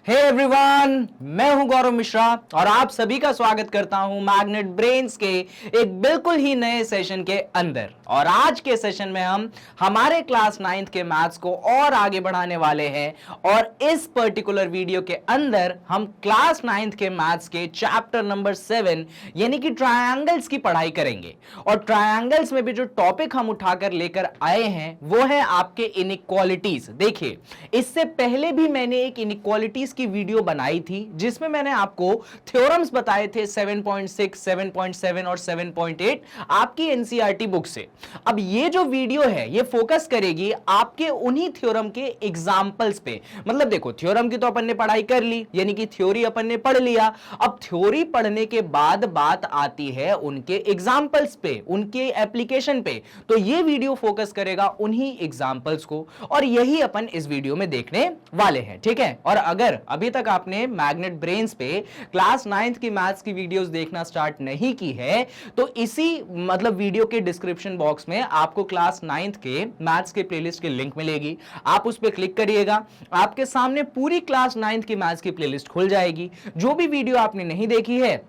Hey everyone, मैं हूं गौरव मिश्रा और आप सभी का स्वागत करता हूं मैग्नेट ब्रेन्स के एक बिल्कुल ही नए सेशन के अंदर। और आज के सेशन में हम हमारे क्लास 9th के मैथ्स को और आगे बढ़ाने वाले हैं और इस पर्टिकुलर वीडियो के अंदर हम क्लास 9th के मैथ्स के चैप्टर नंबर 7 यानी कि ट्रायंगल्स की पढ़ाई करेंगे। और ट्रायंगल्स में भी जो टॉपिक हम उठाकर लेकर आए हैं वो है आपके इनइक्वालिटीज। देखिए, इससे पहले भी मैंने एक इनइक्वालिटीज की वीडियो बनाई थी जिसमें मैंने आपको थ्योरम्स बताए थे 7.6, 7.7 और 7.8 आपकी एनसीईआरटी बुक से। अब ये जो वीडियो है ये फोकस करेगी आपके उन्हीं थ्योरम के एग्जांपल्स पे। मतलब देखो, थ्योरम की तो अपन ने पढ़ाई कर ली, यानी कि थ्योरी अपन ने पढ़ लिया। अब थ्योरी पढ़ने के बाद बात आती है उनके एग्जांपल्स पे, उनके एप्लीकेशन पे। तो ये वीडियो फोकस करेगा उन्हीं एग्जांपल्स को और यही अपन इस वीडियो में देखने वाले हैं, ठीक है। और अगर अभी तक आपने मैग्नेट ब्रेन्स पे क्लास 9th की मैथ्स की वीडियोस देखना स्टार्ट नहीं की है तो इसी मतलब वीडियो के डिस्क्रिप्शन बॉक्स में आपको क्लास 9th के मैथ्स के प्लेलिस्ट की लिंक मिलेगी। आप उस पर क्लिक करिएगा, आपके सामने पूरी क्लास 9th की मैथ्स की प्लेलिस्ट खुल जाएगी। जो भी वीडियो आपने नहीं देखी है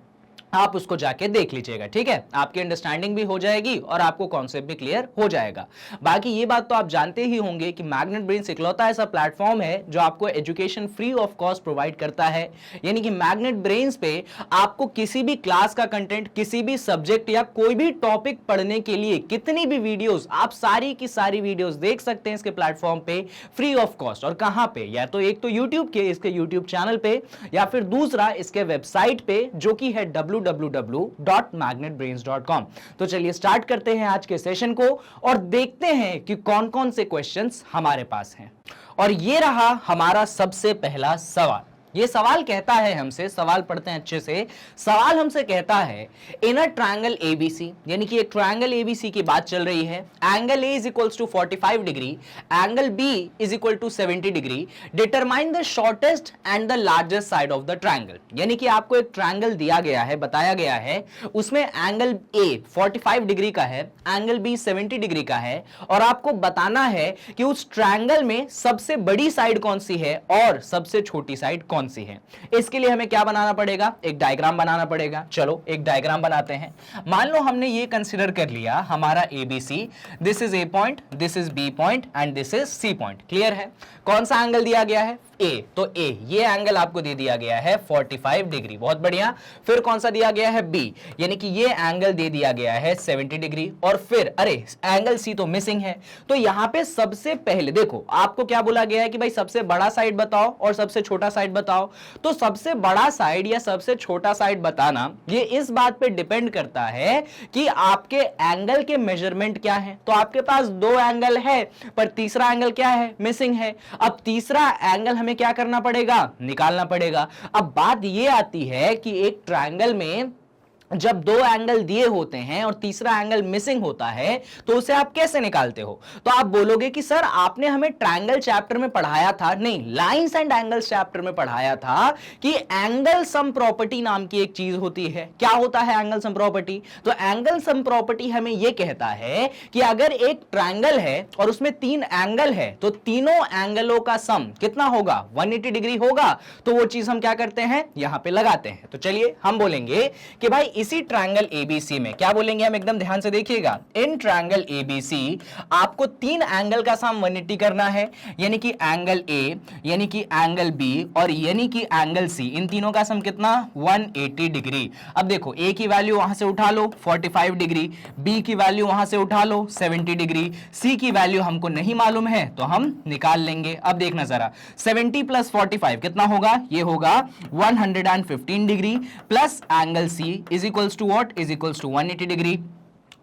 आप उसको जाके देख लीजिएगा, ठीक है। आपकी अंडरस्टैंडिंग भी हो जाएगी और आपको कॉन्सेप्ट भी क्लियर हो जाएगा। बाकी ये बात तो आप जानते ही होंगे कि मैग्नेट ब्रेन्स इकलौता ऐसा प्लेटफॉर्म है जो आपको education free of cost provide करता है। यानी कि मैग्नेट ब्रेन्स पे आपको किसी भी क्लास का कंटेंट, किसी भी सब्जेक्ट या कोई भी टॉपिक पढ़ने के लिए कितनी भी वीडियोस, आप सारी की सारी वीडियोस देख सकते हैं इसके प्लेटफॉर्म पे फ्री ऑफ कॉस्ट। और कहां पे? या तो एक तो यूट्यूब के, इसके यूट्यूब चैनल पे, या फिर दूसरा इसके वेबसाइट पे जो कि है www.magnetbrains.com। तो चलिए स्टार्ट करते हैं आज के सेशन को और देखते हैं कि कौन कौन से क्वेश्चंस हमारे पास हैं। और ये रहा हमारा सबसे पहला सवाल। ये सवाल कहता है हमसे, सवाल पढ़ते हैं अच्छे से। सवाल हमसे कहता है इन अ ट्रायंगल एबीसी, यानी कि एक ट्रायंगल एबीसी की बात चल रही है। Angle A is equals to 45 degree, angle B is equal to 70 degree. Determine the shortest and the largest side of the triangle. यानी कि आपको एक ट्रायंगल दिया गया है, बताया गया है, उसमें एंगल ए 45 डिग्री का है, एंगल बी 70 डिग्री का है और आपको बताना है कि उस ट्रायंगल में सबसे बड़ी साइड कौन सी है और सबसे छोटी साइड कौन सी है। इसके लिए हमें क्या बनाना पड़ेगा? एक डायग्राम बनाना पड़ेगा। चलो एक डायग्राम बनाते हैं। मान लो हमने ये कंसीडर कर लिया हमारा ABC, this is A point, this is B point and this is C point. Clear है? कौन सा एंगल दिया गया है? ए। तो ए, ये एंगल आपको दे दिया गया है 45 डिग्री, बहुत बढ़िया। फिर कौन सा दिया गया है? बी, यानी कि ये एंगल दे दिया गया है 70 डिग्री। और फिर अरे एंगल सी तो मिसिंग है। तो यहां पे सबसे पहले देखो आपको क्या बोला गया है कि भाई सबसे बड़ा साइड बताओ और सबसे छोटा साइड बताओ। तो सबसे बड़ा साइड या सबसे छोटा साइड बताना ये इस बात पे डिपेंड करता है कि आपके एंगल के मेजरमेंट क्या है। तो आपके पास दो एंगल है पर तीसरा एंगल क्या है? मिसिंग है। अब तीसरा एंगल हमें क्या करना पड़ेगा? निकालना पड़ेगा। अब बात यह आती है कि एक ट्रायंगल में जब दो एंगल दिए होते हैं और तीसरा एंगल मिसिंग होता है तो उसे आप कैसे निकालते हो? तो आप बोलोगे कि सर आपने हमें ट्रायंगल चैप्टर में पढ़ाया था, नहीं, लाइंस एंड एंगल्स चैप्टर में पढ़ाया था कि एंगल सम प्रॉपर्टी नाम की एक चीज होती है। क्या होता है एंगल सम प्रॉपर्टी? तो एंगल सम प्रॉपर्टी हमें यह कहता है कि अगर एक ट्रायंगल है और उसमें तीन एंगल है तो तीनों एंगलों का सम कितना होगा? 180 डिग्री होगा। तो वो चीज हम क्या करते हैं? यहां पे लगाते हैं। तो चलिए हम बोलेंगे कि भाई इसी ट्रायंगल एबीसी में क्या बोलेंगे हम? एकदम ध्यान से देखिएगा। इन ट्रायंगल एबीसी आपको तीन एंगल का सम 180 करना है, यानी कि एंगल ए, यानी कि एंगल बी और यानी कि एंगल सी। इन तीनों का सम कितना? 180 डिग्री। अब देखो ए की वैल्यू वहां से उठा लो 45 डिग्री, बी की वैल्यू वहां से उठा लो 70 डिग्री, सी की वैल्यू हमको नहीं मालूम है तो हम निकाल लेंगे। अब देखना जरा, 70 प्लस 45 कितना होगा? ये होगा 115 degree plus angle C is equals to what? Is equals to 180 degree.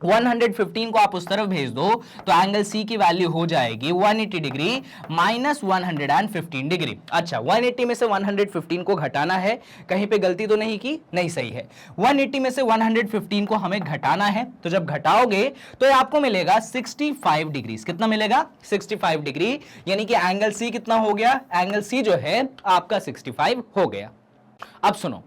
115 को आप उस तरफ भेज दो तो एंगल सी की वैल्यू हो जाएगी 180 डिग्री माइनस 115 डिग्री। अच्छा, 180 में से 115 को घटाना है, कहीं पे गलती तो नहीं की? नहीं, सही है। 180 में से 115 को हमें घटाना है, तो जब घटाओगे तो आपको मिलेगा 65 डिग्री। कितना मिलेगा? 65 डिग्री, यानी कि एंगल सी कितना हो गया? एंगल सी जो है आपका 65 हो गया। अब सुनो,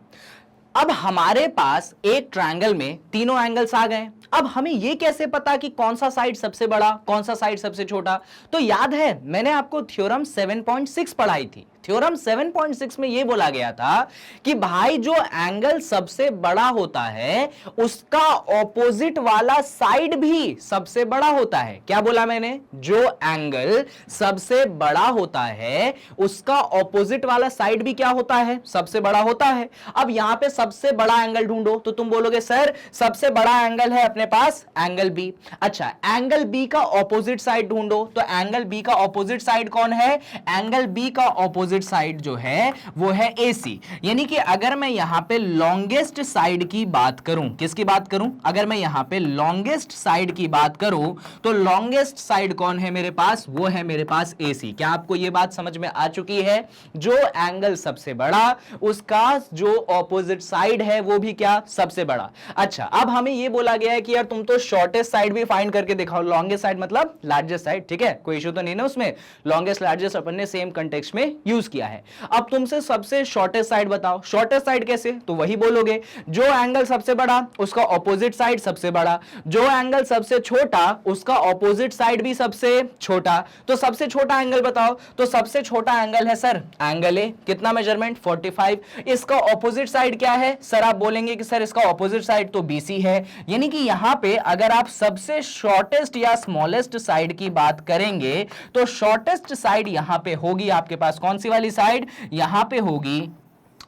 अब हमारे पास एक ट्रायंगल में तीनों एंगल्स आ गए। अब हमें यह कैसे पता कि कौन सा साइड सबसे बड़ा, कौन सा साइड सबसे छोटा? तो याद है मैंने आपको थ्योरम 7.6 पढ़ाई थी। थ्योरम 7.6 में यह बोला गया था कि भाई जो एंगल सबसे बड़ा होता है उसका ऑपोजिट वाला साइड भी सबसे बड़ा होता है। क्या बोला मैंने? जो एंगल सबसे बड़ा होता है उसका ऑपोजिट वाला साइड भी क्या होता है? सबसे बड़ा होता है। अब यहां पे सबसे बड़ा एंगल ढूंढो तो तुम बोलोगे सर सबसे बड़ा एंगल है अपने पास एंगल बी। अच्छा, एंगल बी का ऑपोजिट साइड ढूंढो तो एंगल बी का ऑपोजिट साइड कौन है? एंगल बी का ऑपोजिट साइड जो है वो है AC। यानी कि अगर मैं यहां पे लॉन्गेस्ट साइड की बात करूं, किसकी बात करूं? अगर मैं यहां पे लॉन्गेस्ट साइड की बात करूं तो लॉन्गेस्ट साइड कौन है मेरे पास? वो है मेरे पास AC। क्या आपको यह बात समझ में आ चुकी है? जो एंगल सबसे बड़ा उसका जो ऑपोजिट साइड है वो भी क्या? सबसे बड़ा। अच्छा, अब हमें यह बोला गया है कि यार तुम तो शॉर्टेस्ट साइड भी फाइंड करके दिखाओ। लॉन्गेस्ट साइड मतलब लार्जेस्ट साइड, ठीक है, कोई इशू तो नहीं ना उसमें। लॉन्गेस्ट लार्जेस्ट अपन ने सेम कंटेक्स्ट में यूज किया है। अब तुमसे सबसे शॉर्टेस्ट साइड बताओ। शॉर्टेस्ट साइड कैसे? तो वही बोलोगे जो एंगल सबसे बड़ा उसका ऑपोजिट साइड सबसे बड़ा, जो एंगल सबसे छोटा उसका ऑपोजिट साइड भी सबसे छोटा। तो सबसे छोटा एंगल बताओ। तो सबसे छोटा एंगल है सर एंगल ए। कितना मेजरमेंट? 45। इसका ऑपोजिट साइड क्या है? सर आप बोलेंगे कि सर इसका ऑपोजिट साइड तो BC है। यानी कि यहां पे अगर आप सबसे शॉर्टेस्ट या स्मॉलेस्ट साइड की बात करेंगे तो शॉर्टेस्ट साइड यहां पे होगी आपके पास कौन सी वाली साइड? यहां पे होगी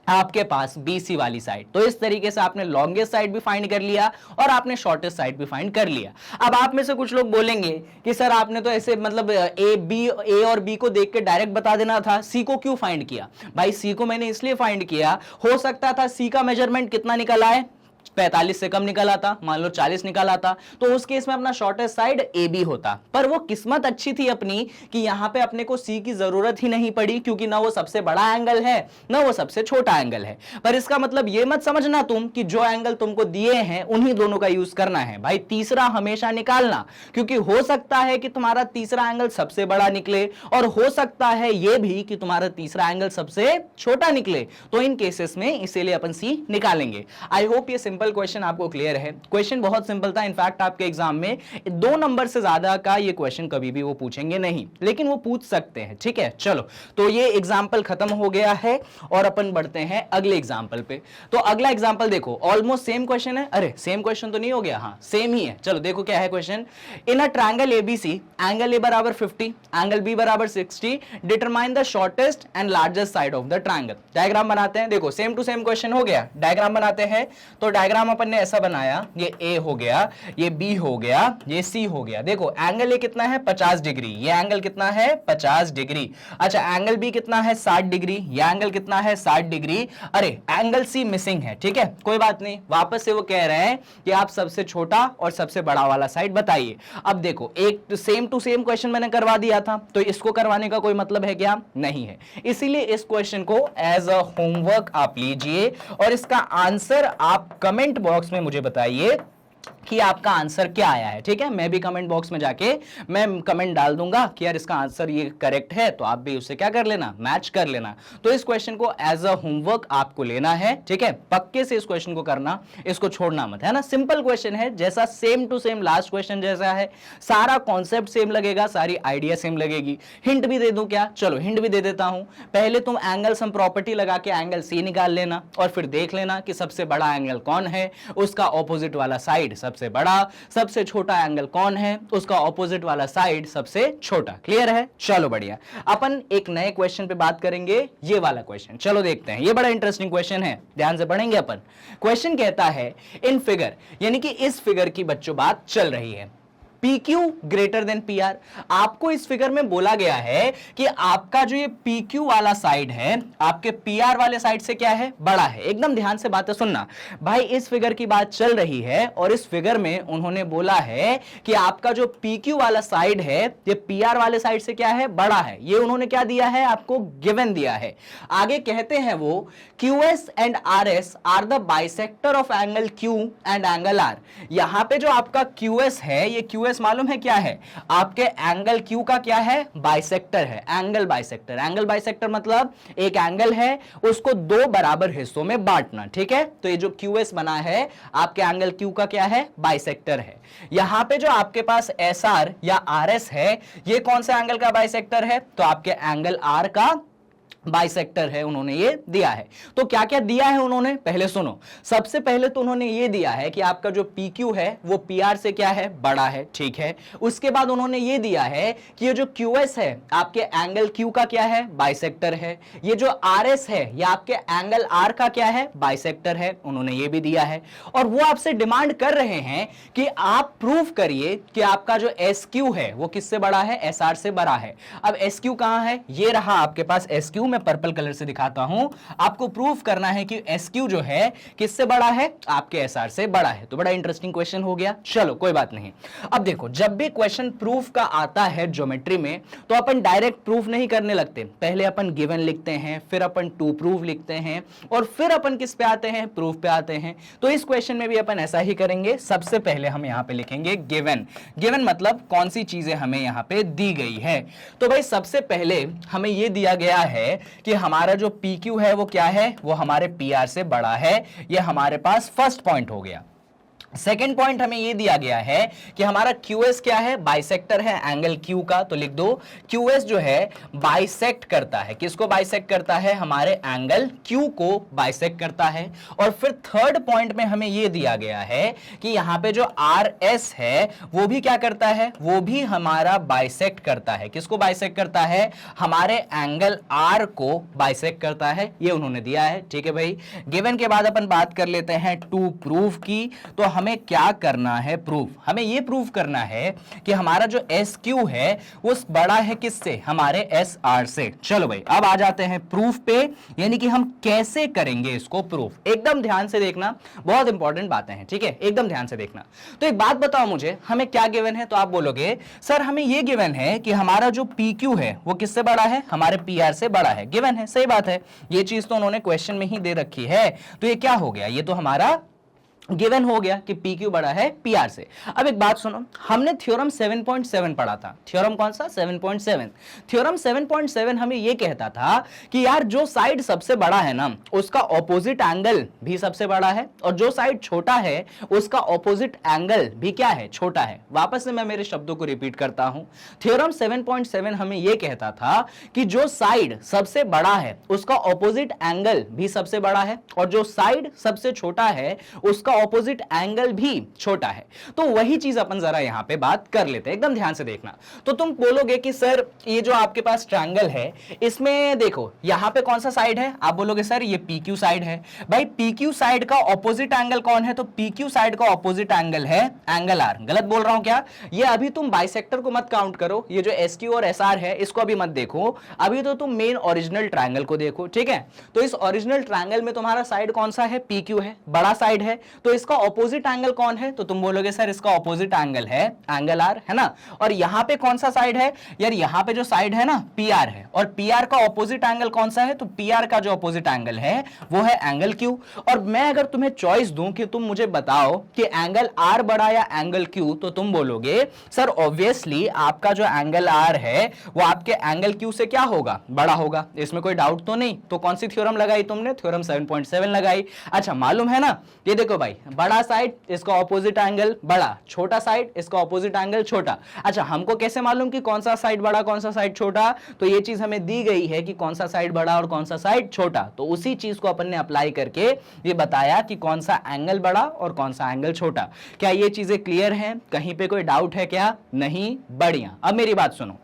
आपके पास BC वाली साइड। तो इस तरीके से आपने लॉन्गेस्ट साइड भी फाइंड कर लिया और आपने शॉर्टेस्ट साइड भी फाइंड कर लिया। अब आप में से कुछ लोग बोलेंगे कि सर आपने तो ऐसे मतलब ए और बी को देख के डायरेक्ट बता देना था, सी को क्यों फाइंड किया? भाई सी को मैंने इसलिए फाइंड किया, हो सकता था सी का मेजरमेंट कितना निकल आए? 45 से कम निकल आता, मान लो 40 निकल आता, तो उस केस में अपना शॉर्टेस्ट साइड AB होता। पर वो किस्मत अच्छी थी अपनी कि यहां पे अपने को C की जरूरत ही नहीं पड़ी, क्योंकि ना वो सबसे बड़ा एंगल है ना वो सबसे छोटा एंगल है। पर इसका मतलब ये मत समझना तुम कि जो एंगल तुमको दिए हैं उन्हीं दोनों का यूज करना है। भाई तीसरा हमेशा निकालना, क्योंकि हो सकता है कि तुम्हारा तीसरा एंगल सबसे बड़ा निकले और हो सकता है यह भी कि तुम्हारा तीसरा एंगल सबसे छोटा निकले। तो इन केसेस में इसीलिए अपन C निकालेंगे। आई होप ये सिंपल क्वेश्चन आपको क्लियर है। क्वेश्चन बहुत सिंपल था। इनफैक्ट आपके एग्जाम में 2 नंबर से ज्यादा का ये क्वेश्चन कभी भी वो पूछेंगे नहीं, लेकिन वो पूछ सकते हैं, ठीक है। चलो, तो ये एग्जांपल खत्म हो गया है और अपन बढ़ते हैं अगले एग्जांपल पे। तो अगला एग्जांपल देखो, ऑलमोस्ट सेम क्वेश्चन है। अरे सेम क्वेश्चन तो नहीं हो गया? हाँ सेम ही है। चलो देखो क्या है question. In a triangle ABC, angle A बराबर 50, एंगल B बराबर 60, determine the shortest and largest side of the triangle. Diagram बनाते हैं। देखो सेम टू सेम क्वेश्चन हो गया, डायग्राम बनाते हैं। तो डायग्राम अपन ने ऐसा बनाया, ये A हो गया, ये B हो गया, ये C हो गया। देखो एंगल A कितना है? 50 डिग्री। ये एंगल कितना है? 50 डिग्री। अच्छा, एंगल B कितना है? 60 डिग्री। ये एंगल कितना है? 60 डिग्री। अरे एंगल C मिसिंग है, ठीक है, कोई बात नहीं। वापस से वो कह रहे हैं कि आप सबसे छोटा और सबसे बड़ा वाला साइड बताइए। अब देखो एक सेम टू सेम क्वेश्चन मैंने करवा दिया था, तो इसको करवाने का कोई मतलब है क्या? नहीं है। इसीलिए इस क्वेश्चन को एज अ होमवर्क आप लीजिए और इसका आंसर आप कमेंट बॉक्स में मुझे बताइए कि आपका आंसर क्या आया है, ठीक है। मैं भी कमेंट बॉक्स में जाके मैं कमेंट डाल दूंगा कि यार इसका आंसर ये करेक्ट है, तो आप भी उससे क्या कर लेना? मैच कर लेना। तो इस क्वेश्चन को एज अ होमवर्क आपको लेना है, ठीक है। पक्के से इस क्वेश्चन को करना, इसको छोड़ना मत, है ना। सिंपल क्वेश्चन है, जैसा same to same last question जैसा है, सारा कॉन्सेप्ट सेम लगेगा, सारी आइडिया सेम लगेगी। हिंट भी दे दूं क्या? चलो हिंट भी दे देता हूं। पहले तुम एंगल सम प्रॉपर्टी लगा के एंगल C निकाल लेना और फिर देख लेना कि सबसे बड़ा एंगल कौन है, उसका ऑपोजिट वाला साइड सबसे बड़ा, सबसे छोटा एंगल कौन है, उसका ऑपोजिट वाला साइड सबसे छोटा। क्लियर है? चलो बढ़िया। अपन एक नए क्वेश्चन पे बात करेंगे, ये वाला क्वेश्चन। चलो देखते हैं, ये बड़ा इंटरेस्टिंग क्वेश्चन है, ध्यान से पढ़ेंगे अपन। क्वेश्चन कहता है इन फिगर, यानी कि इस फिगर की बच्चों बात चल रही है, PQ ग्रेटर देन PR। आपको इस फिगर में बोला गया है कि आपका जो ये PQ वाला साइड है आपके PR वाले साइड से क्या है? बड़ा है। एकदम ध्यान से बातें सुनना भाई, इस फिगर की बात चल रही है और इस फिगर में उन्होंने बोला है कि आपका जो PQ वाला साइड है ये PR वाले साइड से क्या है? बड़ा है। ये उन्होंने क्या दिया है? आपको गिवन दिया है। आगे कहते हैं वो QS and RS are the bisector of angle Q and angle R। यहां पे जो आपका QS है, ये QS मालूम है क्या है? आपके एंगल Q का क्या है? बाइसेक्टर है, एंगल बाइसेक्टर। एंगल बाइसेक्टर मतलब एक एंगल है उसको 2 बराबर हिस्सों में बांटना, ठीक है। तो ये जो QS बना है आपके एंगल Q का क्या है? बाइसेक्टर है। यहां पे जो आपके पास SR या RS है, ये कौन सा एंगल का बाइसेक्टर है? तो आपके एंगल R का बाइसेक्टर है, उन्होंने ये दिया है। तो क्या क्या दिया है उन्होंने, पहले सुनो। सबसे पहले तो उन्होंने ये दिया है कि आपका जो PQ है वो PR से क्या है, बड़ा है, ठीक है। उसके बाद उन्होंने ये दिया है कि ये जो QS है आपके एंगल Q का क्या है, बाइसेक्टर है। ये जो RS है ये आपके एंगल R का क्या है, बाइसेक्टर है, उन्होंने ये भी दिया है। और वो आपसे डिमांड कर रहे हैं कि आप प्रूव करिए कि आपका जो SQ है वो किससे बड़ा है, SR से बड़ा है। अब SQ कहां है, ये रहा आपके पास SQ, मैं पर्पल कलर से दिखाता हूं। आपको प्रूफ करना है कि SQ जो है किससे बड़ा है, आपके SR से बड़ा है। तो बड़ा इंटरेस्टिंग क्वेश्चन हो गया, चलो कोई बात नहीं। अब देखो, जब भी क्वेश्चन प्रूफ का आता है ज्योमेट्री में, तो अपन डायरेक्ट प्रूफ नहीं करने लगते। पहले अपन गिवन लिखते हैं, फिर अपन टू प्रूफ लिखते हैं, और फिर अपन किस पे आते हैं, प्रूफ पे आते हैं। तो इस क्वेश्चन में भी अपन ऐसा ही करेंगे। सबसे पहले हम यहां पे लिखेंगे गिवन। गिवन मतलब कौन सी चीजें हमें यहां पे दी गई है। तो भाई सबसे पहले हमें यह दिया गया है कि हमारा जो PQ है वो क्या है, वो हमारे PR से बड़ा है। ये हमारे पास फर्स्ट पॉइंट हो गया। सेकेंड पॉइंट हमें यह दिया गया है कि हमारा QS क्या है, बाइसेक्टर है एंगल Q का। तो लिख दो QS जो है बाइसेक्ट करता है, किसको बाइसेक्ट करता है, हमारे एंगल Q को बाइसेक्ट करता है। और फिर थर्ड पॉइंट में हमें यह दिया गया है कि यहां पे जो RS है वो भी क्या करता है, वो भी हमारा बाइसेक्ट करता है। किसको बाइसेक्ट करता है, हमारे एंगल R को बाइसेक्ट करता है। ये उन्होंने दिया है, ठीक है भाई। गिवन के बाद अपन बात कर लेते हैं टू प्रूफ की। तो हमें क्या करना है, प्रूफ। हमें यह प्रूफ करना है कि हमारा जो SQ है वो बड़ा है किससे, हमारे SR से। चलो भाई अब आ जाते हैं प्रूफ पे, यानी कि हम कैसे करेंगे इसको प्रूफ। एकदम ध्यान से देखना, बहुत इंपॉर्टेंट बातें हैं, ठीक है, एकदम ध्यान से देखना। तो एक बात बताओ मुझे, हमें क्या गिवन है। तो आप बोलोगे सर हमें यह गिवन है कि हमारा जो PQ है वो किससे बड़ा है, हमारे PR से बड़ा है। गिवन है, सही बात है, ये चीज तो उन्होंने क्वेश्चन में ही दे रखी है। तो ये क्या हो गया, ये तो हमारा गिवन हो गया कि PQ बड़ा है PR से। अब एक बात सुनो, हमने थ्योरम 7.7 पढ़ा था। थ्योरम कौन सा, 7.7। थ्योरम 7.7 हमें यह कहता था कि यार जो साइड सबसे बड़ा है ना उसका ऑपोजिट एंगल भी सबसे बड़ा है, और जो साइड छोटा है उसका ऑपोजिट एंगल भी क्या है, छोटा है। वापस से मैं मेरे शब्दों को रिपीट करता हूं। थ्योरम 7.7 हमें यह कहता था कि जो साइड सबसे बड़ा है उसका ऑपोजिट एंगल भी सबसे बड़ा है, और जो साइड सबसे छोटा है उसका ऑपोजिट एंगल भी छोटा है। तो वही चीज अपन जरा यहां पे बात कर लेते हैं, एकदम ध्यान से देखना। तो तुम बोलोगे कि सर ये जो आपके पास ट्रायंगल है इसमें देखो यहां पे कौन सा साइड है, आप बोलोगे सर ये PQ साइड है। भाई PQ साइड का ऑपोजिट एंगल कौन है, तो PQ साइड का ऑपोजिट एंगल है एंगल R। गलत बोल रहा हूं क्या, ये अभी तुम बाइसेक्टर को मत काउंट करो, ये जो SQ और SR है इसको अभी मत देखो, अभी तो तुम मेन ओरिजिनल ट्रायंगल को देखो, ठीक है। तो इस ओरिजिनल ट्रायंगल में तुम्हारा साइड कौन सा है, PQ है, बड़ा साइड है। तो इसका ऑपोजिट एंगल कौन है, तो तुम बोलोगे सर इसका ऑपोजिट एंगल है एंगल R, है ना। और यहां पे कौन सा साइड है, यार यहां पे जो साइड है ना PR है, और PR का ऑपोजिट एंगल कौन सा है, तो PR का जो ऑपोजिट एंगल है वो है एंगल Q। और मैं अगर तुम्हें चॉइस दूं कि तुम मुझे बताओ कि एंगल R बड़ा या एंगल Q, तो तुम बोलोगे सर ऑब्वियसली आपका जो एंगल R है वो आपके एंगल Q से क्या होगा, बड़ा होगा। इसमें कोई डाउट तो नहीं। तो कौन सी थ्योरम लगाई तुमने, थ्योरम 7.7 लगाई। अच्छा मालूम है ना, ये देखो भाई, बड़ा साइड इसका ऑपोजिट एंगल बड़ा, छोटा साइड इसका ऑपोजिट एंगल छोटा। अच्छा हमको कैसे मालूम कि कौन सा साइड बड़ा कौन सा साइड छोटा, तो ये चीज हमें दी गई है कि कौन सा साइड बड़ा और कौन सा साइड छोटा। तो उसी चीज को अपन ने अप्लाई करके ये बताया कि कौन सा एंगल बड़ा और कौन सा एंगल छोटा। क्या ये चीजें क्लियर हैं, कहीं पे कोई डाउट है क्या, नहीं, बढ़िया। अब मेरी बात सुनो,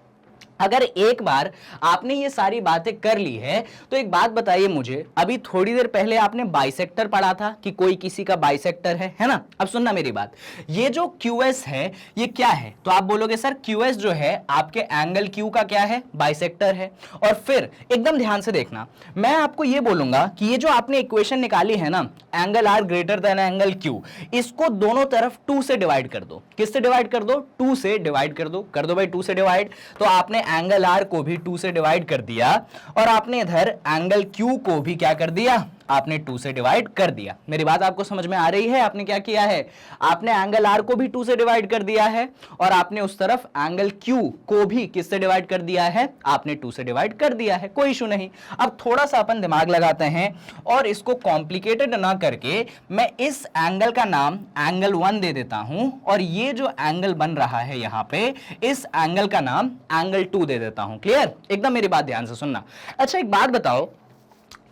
अगर एक बार आपने ये सारी बातें कर ली है तो एक बात बताइए मुझे, अभी थोड़ी देर पहले आपने बाइसेक्टर पढ़ा था कि कोई किसी का बाइसेक्टर है ना। अब सुनना मेरी बात, ये जो QS है ये क्या है, तो आप बोलोगे सर QS जो है आपके एंगल Q का क्या है, बाइसेक्टर है। और फिर एकदम ध्यान से देखना, मैं आपको ये बोलूंगा कि ये जो आपने इक्वेशन निकाली है ना, angle R greater than angle Q, इसको दोनों तरफ 2 से डिवाइड कर दो। किससे डिवाइड कर दो, 2 से डिवाइड कर दो भाई, 2 से डिवाइड। तो आपने एंगल R को भी 2 से डिवाइड कर दिया, और आपने इधर एंगल Q को भी क्या कर दिया, आपने 2 से डिवाइड कर दिया। मेरी बात आपको समझ में आ रही है? आपने क्या किया है, आपने एंगल आर को भी 2 से डिवाइड कर दिया है और आपने उस तरफ एंगल क्यू को भी किससे डिवाइड कर दिया है, आपने 2 से डिवाइड कर दिया है, कोई इशू नहीं। अब थोड़ा सा अपन दिमाग लगाते हैं और इसको कॉम्प्लिकेटेड ना करके मैं इस एंगल का नाम एंगल 1 दे देता हूं और ये जो एंगल बन रहा है यहां पे, इस एंगल का नाम एंगल 2 दे देता हूं। क्लियर? एकदम मेरी बात ध्यान से सुनना। अच्छा एक बात बताओ,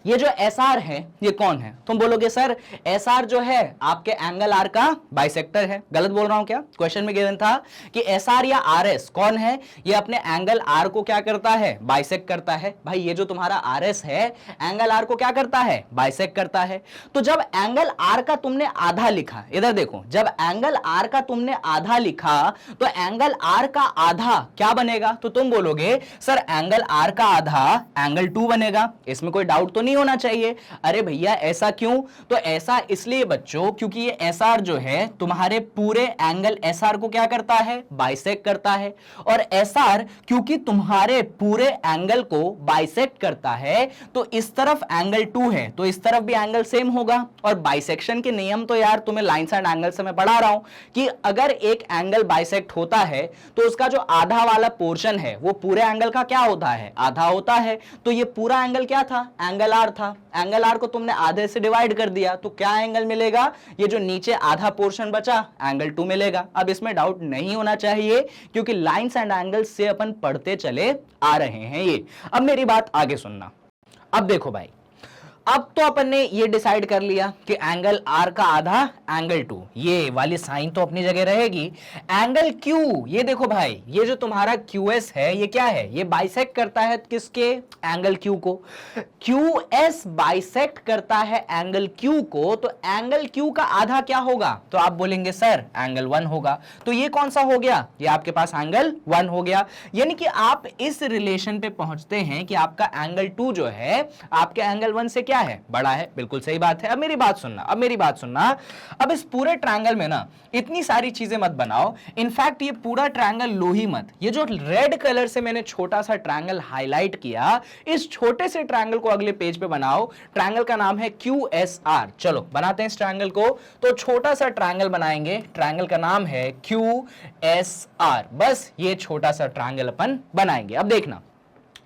ये जो एस आर है ये कौन है? तुम बोलोगे सर एस आर जो है आपके एंगल आर का बाइसेक्टर है। गलत बोल रहा हूं क्या? क्वेश्चन में गिवन था कि एस आर या आर एस कौन है, ये अपने एंगल आर को क्या करता है, बाइसेक्ट करता है। भाई ये जो तुम्हारा आर एस है एंगल आर को क्या करता है, बाइसेक्ट करता है। तो जब एंगल आर का तुमने आधा लिखा, इधर देखो, जब एंगल आर का तुमने आधा लिखा तो एंगल आर का आधा क्या बनेगा? तो तुम बोलोगे सर एंगल आर का आधा एंगल 2 बनेगा। इसमें कोई डाउट तो नहीं होना चाहिए। अरे भैया ऐसा क्यों? तो ऐसा इसलिए बच्चों क्योंकि ये एसआर जो है तुम्हारे पूरे एंगल एसआर को क्या करता है, बाइसेक्ट करता है। और एसआर क्योंकि तुम्हारे पूरे एंगल को बाइसेक्ट करता है तो इस तरफ एंगल 2 है तो इस तरफ भी एंगल सेम होगा। और बाइसेक्शन के नियम तो यार तुम्हें लाइंस एंड एंगल से मैं पढ़ा रहा हूं कि अगर एक एंगल बाइसेक्ट होता है तो उसका जो आधा वाला पोर्शन है वो पूरे एंगल का क्या होता है, आधा होता है। तो ये पूरा एंगल क्या था, एंगल आर था। एंगल आर को तुमने आधे से डिवाइड कर दिया तो क्या एंगल मिलेगा, ये जो नीचे आधा पोर्शन बचा एंगल 2 मिलेगा। अब इसमें डाउट नहीं होना चाहिए क्योंकि लाइंस एंड एंगल्स से अपन पढ़ते चले आ रहे हैं ये। अब मेरी बात आगे सुनना। अब देखो भाई, अब तो अपन ने ये डिसाइड कर लिया कि एंगल आर का आधा एंगल 2, ये वाली साइन तो अपनी जगह रहेगी। एंगल क्यू, ये देखो भाई, ये जो तुम्हारा क्यूएस है ये क्या है, ये बाइसेक्ट करता है किसके, एंगल क्यू को। क्यूएस बाइसेक्ट करता है एंगल क्यू को, तो एंगल क्यू का आधा क्या होगा, तो आप बोलेंगे सर एंगल 1 होगा। तो ये कौन सा हो गया, ये आपके पास एंगल 1 हो गया। यानी कि आप इस रिलेशन पे पहुंचते हैं कि आपका एंगल 2 जो है आपके एंगल 1 से क्या है, बड़ा है। बिल्कुल सही बात है। अब मेरी बात सुनना, अब मेरी बात सुनना। अब इस पूरे ट्रायंगल में ना इतनी सारी चीजें मत बनाओ। इनफैक्ट ये पूरा ट्रायंगल लो ही मत। ये जो रेड कलर से मैंने छोटा सा ट्रायंगल हाईलाइट किया, इस छोटे से ट्रायंगल को अगले पेज पे बनाओ। ट्रायंगल का नाम है QSR। चलो बनाते हैं इस ट्रायंगल को। तो छोटा सा ट्रायंगल बनाएंगे, ट्रायंगल का नाम है QSR। बस ये छोटा सा ट्रायंगल अपन बनाएंगे। अब देखना,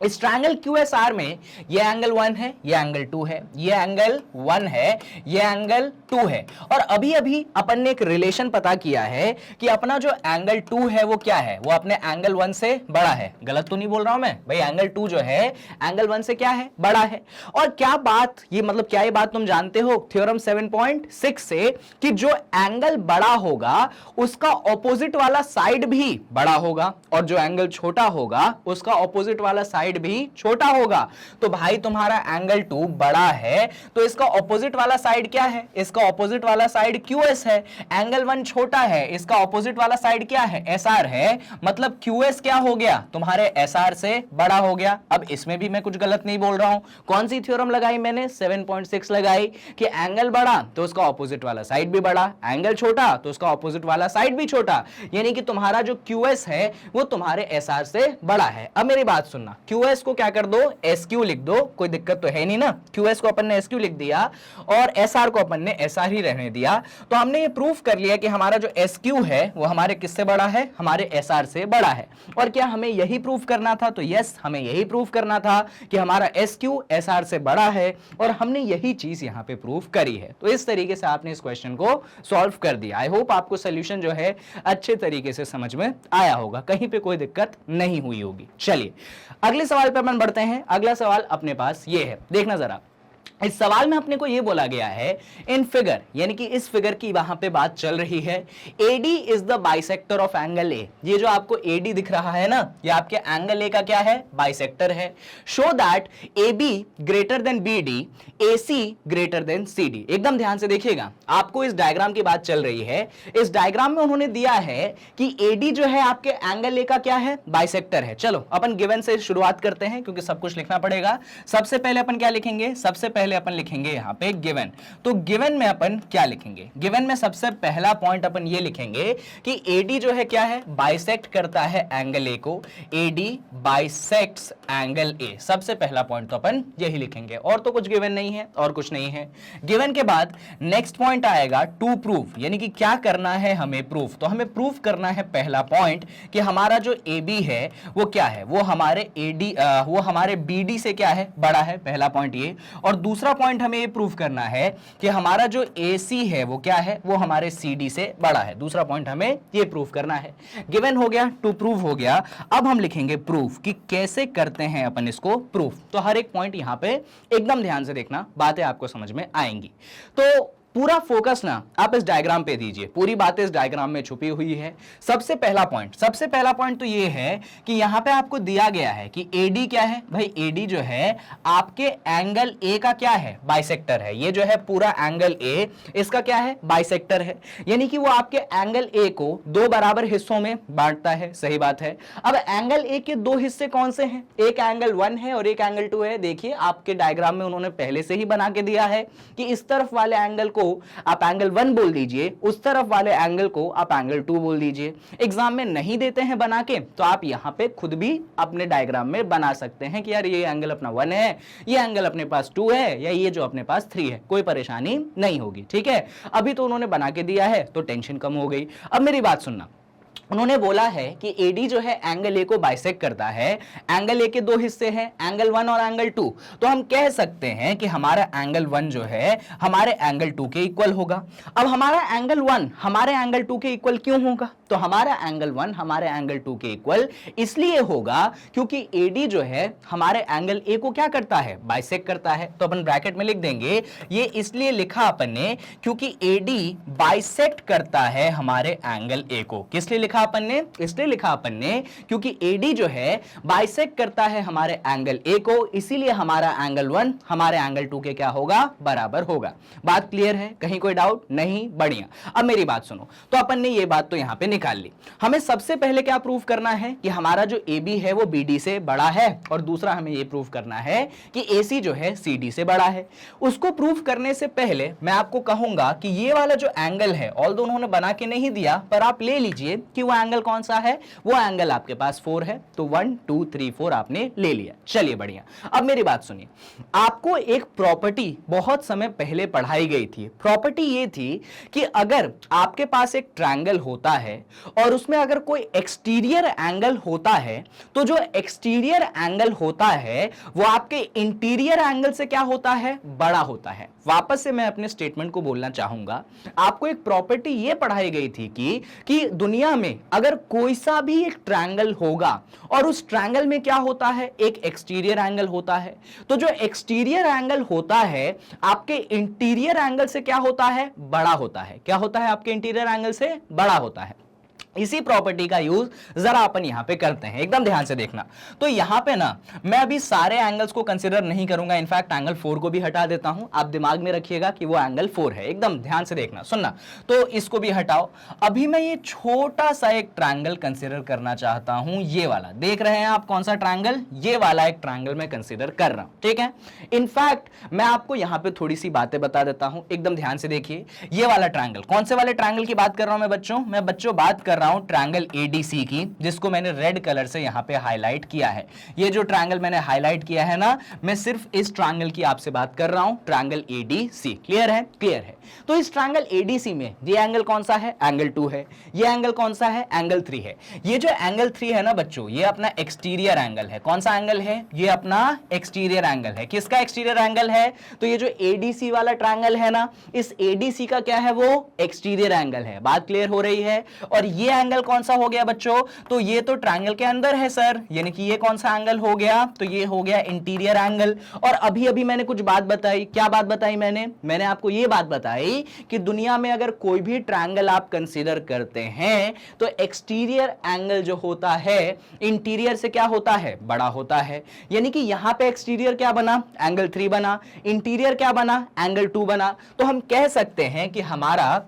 इस ट्रायंगल QSR में ये एंगल 1 है, ये एंगल 2 है, ये एंगल 1 है, ये एंगल 2 है। और अभी अभी अपन ने एक रिलेशन पता किया है कि अपना जो एंगल 2 है वो क्या है, वो अपने एंगल 1 से बड़ा है। गलत तो नहीं बोल रहा हूं मैं भाई? एंगल 2 जो है एंगल 1 से क्या है, बड़ा है। और क्या बात, ये मतलब क्या ये बात तुम जानते हो थ्योरम 7.6 से कि जो एंगल बड़ा होगा उसका ऑपोजिट वाला साइड भी बड़ा होगा और जो एंगल छोटा होगा उसका ऑपोजिट वाला साइड भी छोटा होगा। तो भाई तुम्हारा एंगल 2 बड़ा है तो इसका ऑपोजिट वाला साइड क्या है, इसका ऑपोजिट वाला साइड QS है। एंगल 1 छोटा है, इसका ऑपोजिट वाला साइड क्या है, SR है। मतलब QS क्या हो गया, तुम्हारे SR से बड़ा हो गया। अब इसमें भी मैं कुछ गलत नहीं बोल रहा हूं। कौन सी थ्योरम लगाई मैंने, 7.6 लगाई कि एंगल बड़ा तो उसका ऑपोजिट वाला साइड भी बड़ा, एंगल छोटा तो उसका ऑपोजिट वाला साइड भी छोटा। यानी कि तुम्हारा जो QS है वो तुम्हारे SR से बड़ा है। अब मेरी बात सुनना, QS को क्या कर दो, SQ लिख दो, कोई दिक्कत तो है नहीं ना। QS को अपन ने SQ लिख दिया और SR को अपन ने SR ही रहने दिया। तो हमने ये प्रूफ कर लिया कि हमारा जो SQ है वो हमारे किससे बड़ा है, हमारे SR से बड़ा है। और क्या हमें यही प्रूफ करना था, तो यस हमें यही प्रूफ करना था कि हमारा SQ SR से बड़ा है और हमने यही चीज यहां पे प्रूफ करी है। तो इस तरीके से आपने इस क्वेश्चन को सॉल्व कर दिया। आई होप आपको सोल्यूशन जो है अच्छे तरीके से समझ में आया होगा, कहीं पे कोई दिक्कत नहीं हुई होगी। चलिए अगले सवाल पे अपन बढ़ते हैं। अगला सवाल अपने पास ये है, देखना जरा। इस सवाल में अपने को यह बोला गया है इन फिगर, यानी कि इस फिगर की वहां पे बात चल रही है, AD is the bisector of angle A। ये जो आपको AD दिख रहा है ना, ये आपके एंगल A का क्या है, बाइसेक्टर है। Show that AB greater than BD, AC greater than CD। एकदम ध्यान से देखिएगा, आपको इस डायग्राम की बात चल रही है। इस डायग्राम में उन्होंने दिया है कि AD जो है आपके एंगल A का क्या है, बाइसेक्टर है। चलो अपन गिवन से शुरुआत करते हैं क्योंकि सब कुछ लिखना पड़ेगा। सबसे पहले अपन क्या लिखेंगे, सबसे पहले अपन लिखेंगे यहाँ पे गिवन। तो गिवन में अपन क्या लिखेंगे? गिवन में सबसे पहला पॉइंट अपन ये लिखेंगे कि एडी जो है क्या है, बाइसेक्ट करता है एंगल ए को। एडी बाइसेक्ट्स एंगल ए, सबसे पहला पॉइंट तो अपन यही लिखेंगे, और तो कुछ गिवन नहीं है और कुछ नहीं है। गिवन के बाद नेक्स्ट पॉइंट आएगा टू प्रूव, यानी कि क्या करना है हमें प्रूफ। तो हमें प्रूफ करना है पहला पॉइंट कि हमारा जो ए बी है वो क्या है, वो हमारे एडी वो हमारे बीडी से क्या है, बड़ा है, पहला पॉइंट ये। और दूसरा पॉइंट हमें ये प्रूफ करना है कि हमारा जो एसी है वो क्या है, वो हमारे सीडी से बड़ा है। दूसरा पॉइंट हमें ये प्रूफ करना है। गिवन हो गया, टू प्रूव हो गया। अब हम लिखेंगे प्रूफ, कि कैसे करते हैं अपन इसको प्रूफ। तो हर एक पॉइंट यहां पे एकदम ध्यान से देखना, बातें आपको समझ में आएंगी। तो पूरा फोकस ना आप इस डायग्राम पे दीजिए, पूरी बातें इस डायग्राम में छुपी हुई है। सबसे पहला पॉइंट तो ये है कि यहां पे आपको दिया गया है कि एडी क्या है भाई, एडी जो है आपके एंगल ए का क्या है, बाइसेक्टर है। ये जो है पूरा एंगल ए, इसका क्या है, बाइसेक्टर है, यानी कि वो आपके एंगल ए को दो बराबर हिस्सों में बांटता है। सही बात है। अब एंगल ए के दो हिस्से कौन से हैं, एक एंगल 1 है और एक एंगल 2 है। देखिए आपके डायग्राम में उन्होंने पहले से ही बना के दिया है कि इस तरफ वाले एंगल को आप एंगल 1 बोल दीजिए, उस तरफ वाले एंगल को आप एंगल 2 बोल दीजिए। एग्जाम में नहीं देते हैं बना के, तो आप यहां पे खुद भी अपने डायग्राम में बना सकते हैं कि यार ये एंगल अपना 1 है, ये एंगल अपने पास 2 है, या ये जो अपने पास 3 है। कोई परेशानी नहीं होगी, ठीक है। अभी तो उन्होंने बना के दिया है तो टेंशन कम हो गई। अब मेरी बात सुनना, उन्होंने बोला है कि एडी जो है एंगल ए को बाइसेक्ट करता है। एंगल ए के दो हिस्से हैं, एंगल 1 और एंगल 2। तो हम कह सकते हैं कि हमारा एंगल 1 जो है हमारे एंगल 2 के इक्वल होगा। अब हमारा एंगल 1 हमारे एंगल 2 के इक्वल क्यों होगा? तो हमारा एंगल 1 हमारे एंगल 2 के इक्वल इसलिए होगा क्योंकि एडी जो है हमारे एंगल ए को क्या करता है, बाइसेक्ट करता है। तो अपन ब्रैकेट में लिख देंगे, ये इसलिए लिखा अपन ने क्योंकि एडी बाइसेक्ट करता है हमारे एंगल ए को। किस लिए लिखा अपन ने? इसलिए लिखा अपन ने क्योंकि एडी जो है बाइसेक्ट करता है हमारे एंगल ए को, इसीलिए हमारा एंगल 1 हमारे एंगल 2 के क्या होगा, बराबर होगा। बात क्लियर है? कहीं कोई डाउट नहीं? बढ़िया। अब मेरी बात सुनो, तो अपन ने ये बात तो यहां पे निकाल ली। हमें सबसे पहले क्या प्रूफ करना है कि हमारा जो ए बी है वो बी डी से बड़ा है, और दूसरा हमें ये प्रूफ करना है कि ए सी जो है सी डी से बड़ा है। उसको प्रूफ करने से पहले मैं आपको कहूंगा कि ये वाला जो एंगल है, ऑल्दो उन्होंने बना के नहीं दिया, पर आप ले लीजिए कि वो एंगल कौन सा है, वो एंगल आपके पास 4 है। तो 1 2 3 4 आपने ले लिया। चलिए बढ़िया। अब मेरी बात सुनिए, आपको एक प्रॉपर्टी बहुत समय पहले पढ़ाई गई थी। प्रॉपर्टी ये थी कि अगर आपके पास एक ट्रायंगल होता है और उसमें अगर कोई एक्सटीरियर एंगल होता है, तो जो एक्सटीरियर एंगल होता है वो आपके इंटीरियर एंगल से क्या होता है, बड़ा होता है। वापस से मैं अपने स्टेटमेंट को बोलना चाहूंगा, आपको एक प्रॉपर्टी ये पढ़ाई गई थी कि दुनिया में अगर कोई सा भी एक ट्रायंगल होगा और उस ट्रायंगल में क्या होता है, एक एक्सटीरियर एंगल होता है, तो जो एक्सटीरियर एंगल होता है आपके इंटीरियर एंगल से क्या होता है, बड़ा होता है। क्या होता है? आपके इंटीरियर एंगल से बड़ा होता है। इसी प्रॉपर्टी का यूज जरा अपन यहां पे करते हैं, एकदम ध्यान से देखना। तो यहां पे ना मैं अभी सारे एंगल्स को कंसीडर नहीं करूंगा, इनफैक्ट एंगल 4 को भी हटा देता हूं। आप दिमाग में रखिएगा कि वो एंगल 4 है, एकदम ध्यान से देखना, सुनना। तो इसको भी हटाओ। अभी मैं ये छोटा सा एक ट्रायंगल कंसीडर करना चाहता हूं, ये वाला देख रहे हैं आप कौन सा ट्रायंगल, ये वाला एक ट्रायंगल मैं कंसीडर कर रहा हूं, ठीक है। इनफैक्ट मैं आपको यहां पे थोड़ी सी बातें बता देता हूं, एकदम ध्यान से देखिए। ये वाला ट्रायंगल, कौन से वाले ट्रायंगल की बात कर रहा हूं मैं बच्चों? मैं बच्चों बात कर रहा हूं ट्रायंगल एडीसी की, जिसको मैंने रेड कलर से यहां पे हाईलाइट किया है। ये जो ट्रायंगल मैंने हाईलाइट किया है ना, मैं सिर्फ इस ट्रायंगल की आपसे बात कर रहा हूं, ट्रायंगल एडीसी। क्लियर है? क्लियर है। तो इस ट्रायंगल एडीसी में ये एंगल कौन सा है, एंगल 2 है। ये एंगल कौन सा है, एंगल 3 है। ये जो एंगल 3 है ना बच्चों, ये अपना एक्सटीरियर एंगल है। कौन सा एंगल है? ये अपना एक्सटीरियर एंगल है। किसका एक्सटीरियर एंगल है? तो ये जो एडीसी वाला ट्रायंगल है ना, इस एडीसी का क्या है, वो एक्सटीरियर एंगल है। बात क्लियर हो रही है? और ये एंगल कौन सा हो गया बच्चों? तो ये तो ट्रायंगल के अंदर है सर, यानी कि ये कौन सा एंगल हो गया? तो ये हो गया इंटीरियर एंगल। और अभी अभी मैंने कुछ बात बताई, क्या बात बताई मैंने आपको ये बात बताई कि दुनिया में अगर कोई भी ट्रायंगल आप कंसीडर करते हैं तो एक्सटीरियर एंगल जो होता है इंटीरियर से क्या होता है, बड़ा होता है। यानी कि यहां पे एक्सटीरियर क्या बना, एंगल 3 बना, इंटीरियर क्या बना, एंगल 2 बना। तो हम कह सकते हैं कि हमारा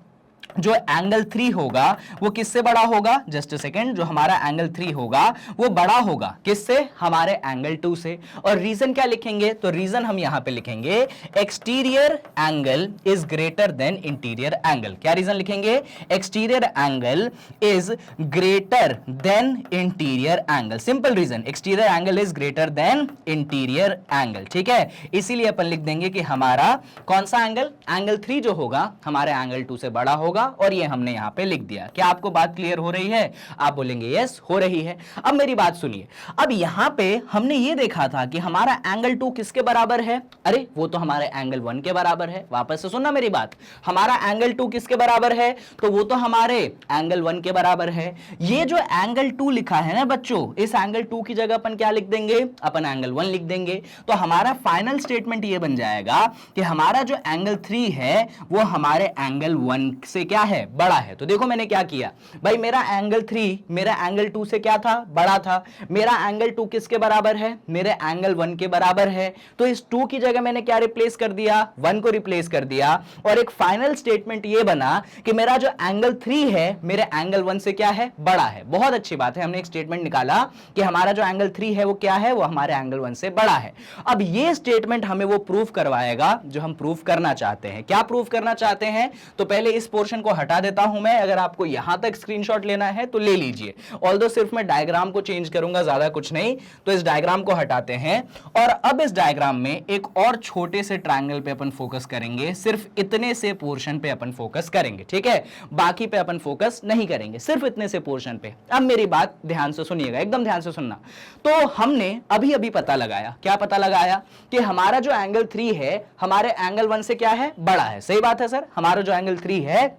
जो एंगल 3 होगा वो किससे बड़ा होगा, जस्ट अ सेकेंड, जो हमारा एंगल 3 होगा वो बड़ा होगा किससे, हमारे एंगल 2 से। और रीजन क्या लिखेंगे, तो रीजन हम यहां पे लिखेंगे exterior angle is greater than interior angle. क्या रीजन लिखेंगे, exterior angle is greater than interior angle. Simple reason, exterior angle is greater than interior angle. ठीक है, इसीलिए अपन लिख देंगे कि हमारा कौन सा एंगल, एंगल 3 जो होगा हमारे एंगल 2 से बड़ा होगा, और ये हमने यहां पे लिख दिया। क्या आपको बात क्लियर हो रही है, आप बोलेंगे यस हो रही है। अब मेरी बात सुनिए, अब यहां पे हमने ये देखा था कि हमारा एंगल 2 किसके बराबर है, अरे वो तो हमारे एंगल 1 के बराबर है। वापस से सुनना मेरी बात, हमारा एंगल 2 किसके बराबर है, तो वो तो हमारे एंगल 1 के बराबर है। ये जो एंगल 2 लिखा है ना बच्चों, इस एंगल 2 की जगह अपन क्या लिख देंगे, अपन एंगल 1 लिख देंगे। तो हमारा फाइनल स्टेटमेंट ये बन जाएगा कि हमारा जो एंगल 3 है वो हमारे एंगल 1 से क्या है, बड़ा है। तो देखो मैंने क्या किया भाई, मेरा एंगल 3 मेरा एंगल 2 से क्या था, बड़ा था। मेरा एंगल 2 किसके बराबर है, मेरे एंगल 1 के बराबर है। तो इस 2 की जगह मैंने क्या रिप्लेस कर दिया, 1 को रिप्लेस कर दिया। और एक फाइनल स्टेटमेंट ये बना कि मेरा जो एंगल 3 है मेरे एंगल 1 से क्या है, बड़ा है। बहुत अच्छी बात है, हमने एक स्टेटमेंट निकाला कि हमारा जो एंगल 3 है वो क्या है, वो हमारे एंगल 1 से बड़ा है। अब ये स्टेटमेंट हमें वो प्रूफ करवाएगा जो हम प्रूफ करना चाहते हैं। क्या प्रूफ करना चाहते हैं, तो पहले इस पोर्शन को हटा देता हूं मैं, अगर आपको यहां तक स्क्रीनशॉट लेना है तो ले लीजिए। ऑल्दो सिर्फ मैं डायग्राम को चेंज करूंगा, ज्यादा कुछ नहीं। तो इस डायग्राम को हटाते हैं, और अब इस डायग्राम में एक और छोटे से ट्रायंगल पे अपन फोकस करेंगे। सिर्फ इतने से पोर्शन पे अपन फोकस करेंगे, ठीक है, बाकी पे अपन फोकस नहीं करेंगे, सिर्फ इतने से पोर्शन पे। अब मेरी बात ध्यान से सुनिएगा, एकदम ध्यान से सुनना। तो हमने अभी अभी पता लगाया, क्या पता लगाया, कि हमारा जो एंगल 3 है हमारे एंगल 1 से क्या है, बड़ा है। सही बात है सर, हमारा जो एंगल 3 है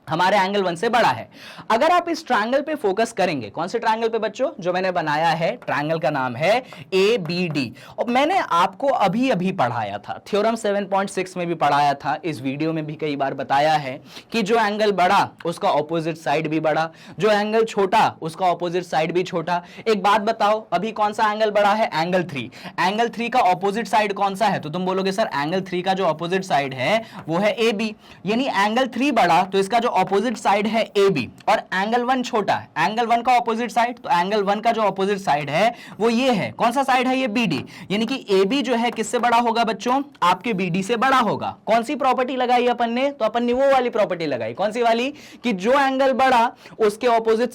हमारे एंगल 1 से बड़ा है। अगर आप इस ट्रायंगल पे फोकस करेंगे, कौन से ट्रायंगल पे बच्चों, जो मैंने बनाया है, ट्रायंगल का नाम है ABD। और मैंने आपको अभी अभी पढ़ाया था, थ्योरम 7.6 में भी पढ़ाया था, इस वीडियो में भी कई बार बताया है कि जो एंगल बड़ा उसका ऑपोजिट साइड भी बड़ा, जो एंगल छोटा उसका ऑपोजिट साइड भी छोटा। एक बात बताओ, अभी कौन सा एंगल बड़ा है, एंगल 3। एंगल 3 का ऑपोजिट साइड कौन सा है, तो तुम बोलोगे सर एंगल 3 का जो ऑपोजिट साइड है वो है AB। यानी एंगल 3 बड़ा तो इसका जो ऑपोजिट साइड है AB, और एंगल 1 छोटा है। एंगल 1 का ऑपोजिट साइड, तो एंगल 1 का जो ऑपोजिट साइड है वो ये है, कौन सा साइड है, ये BD। यानी कि AB जो है किससे बड़ा होगा बच्चों, आपके BD से बड़ा होगा। कौन सी प्रॉपर्टी लगाई अपन ने, तो अपन ने वो वाली प्रॉपर्टी लगाई, कौन सी वाली, कि जो एंगल बड़ा उसके ऑपोजिट,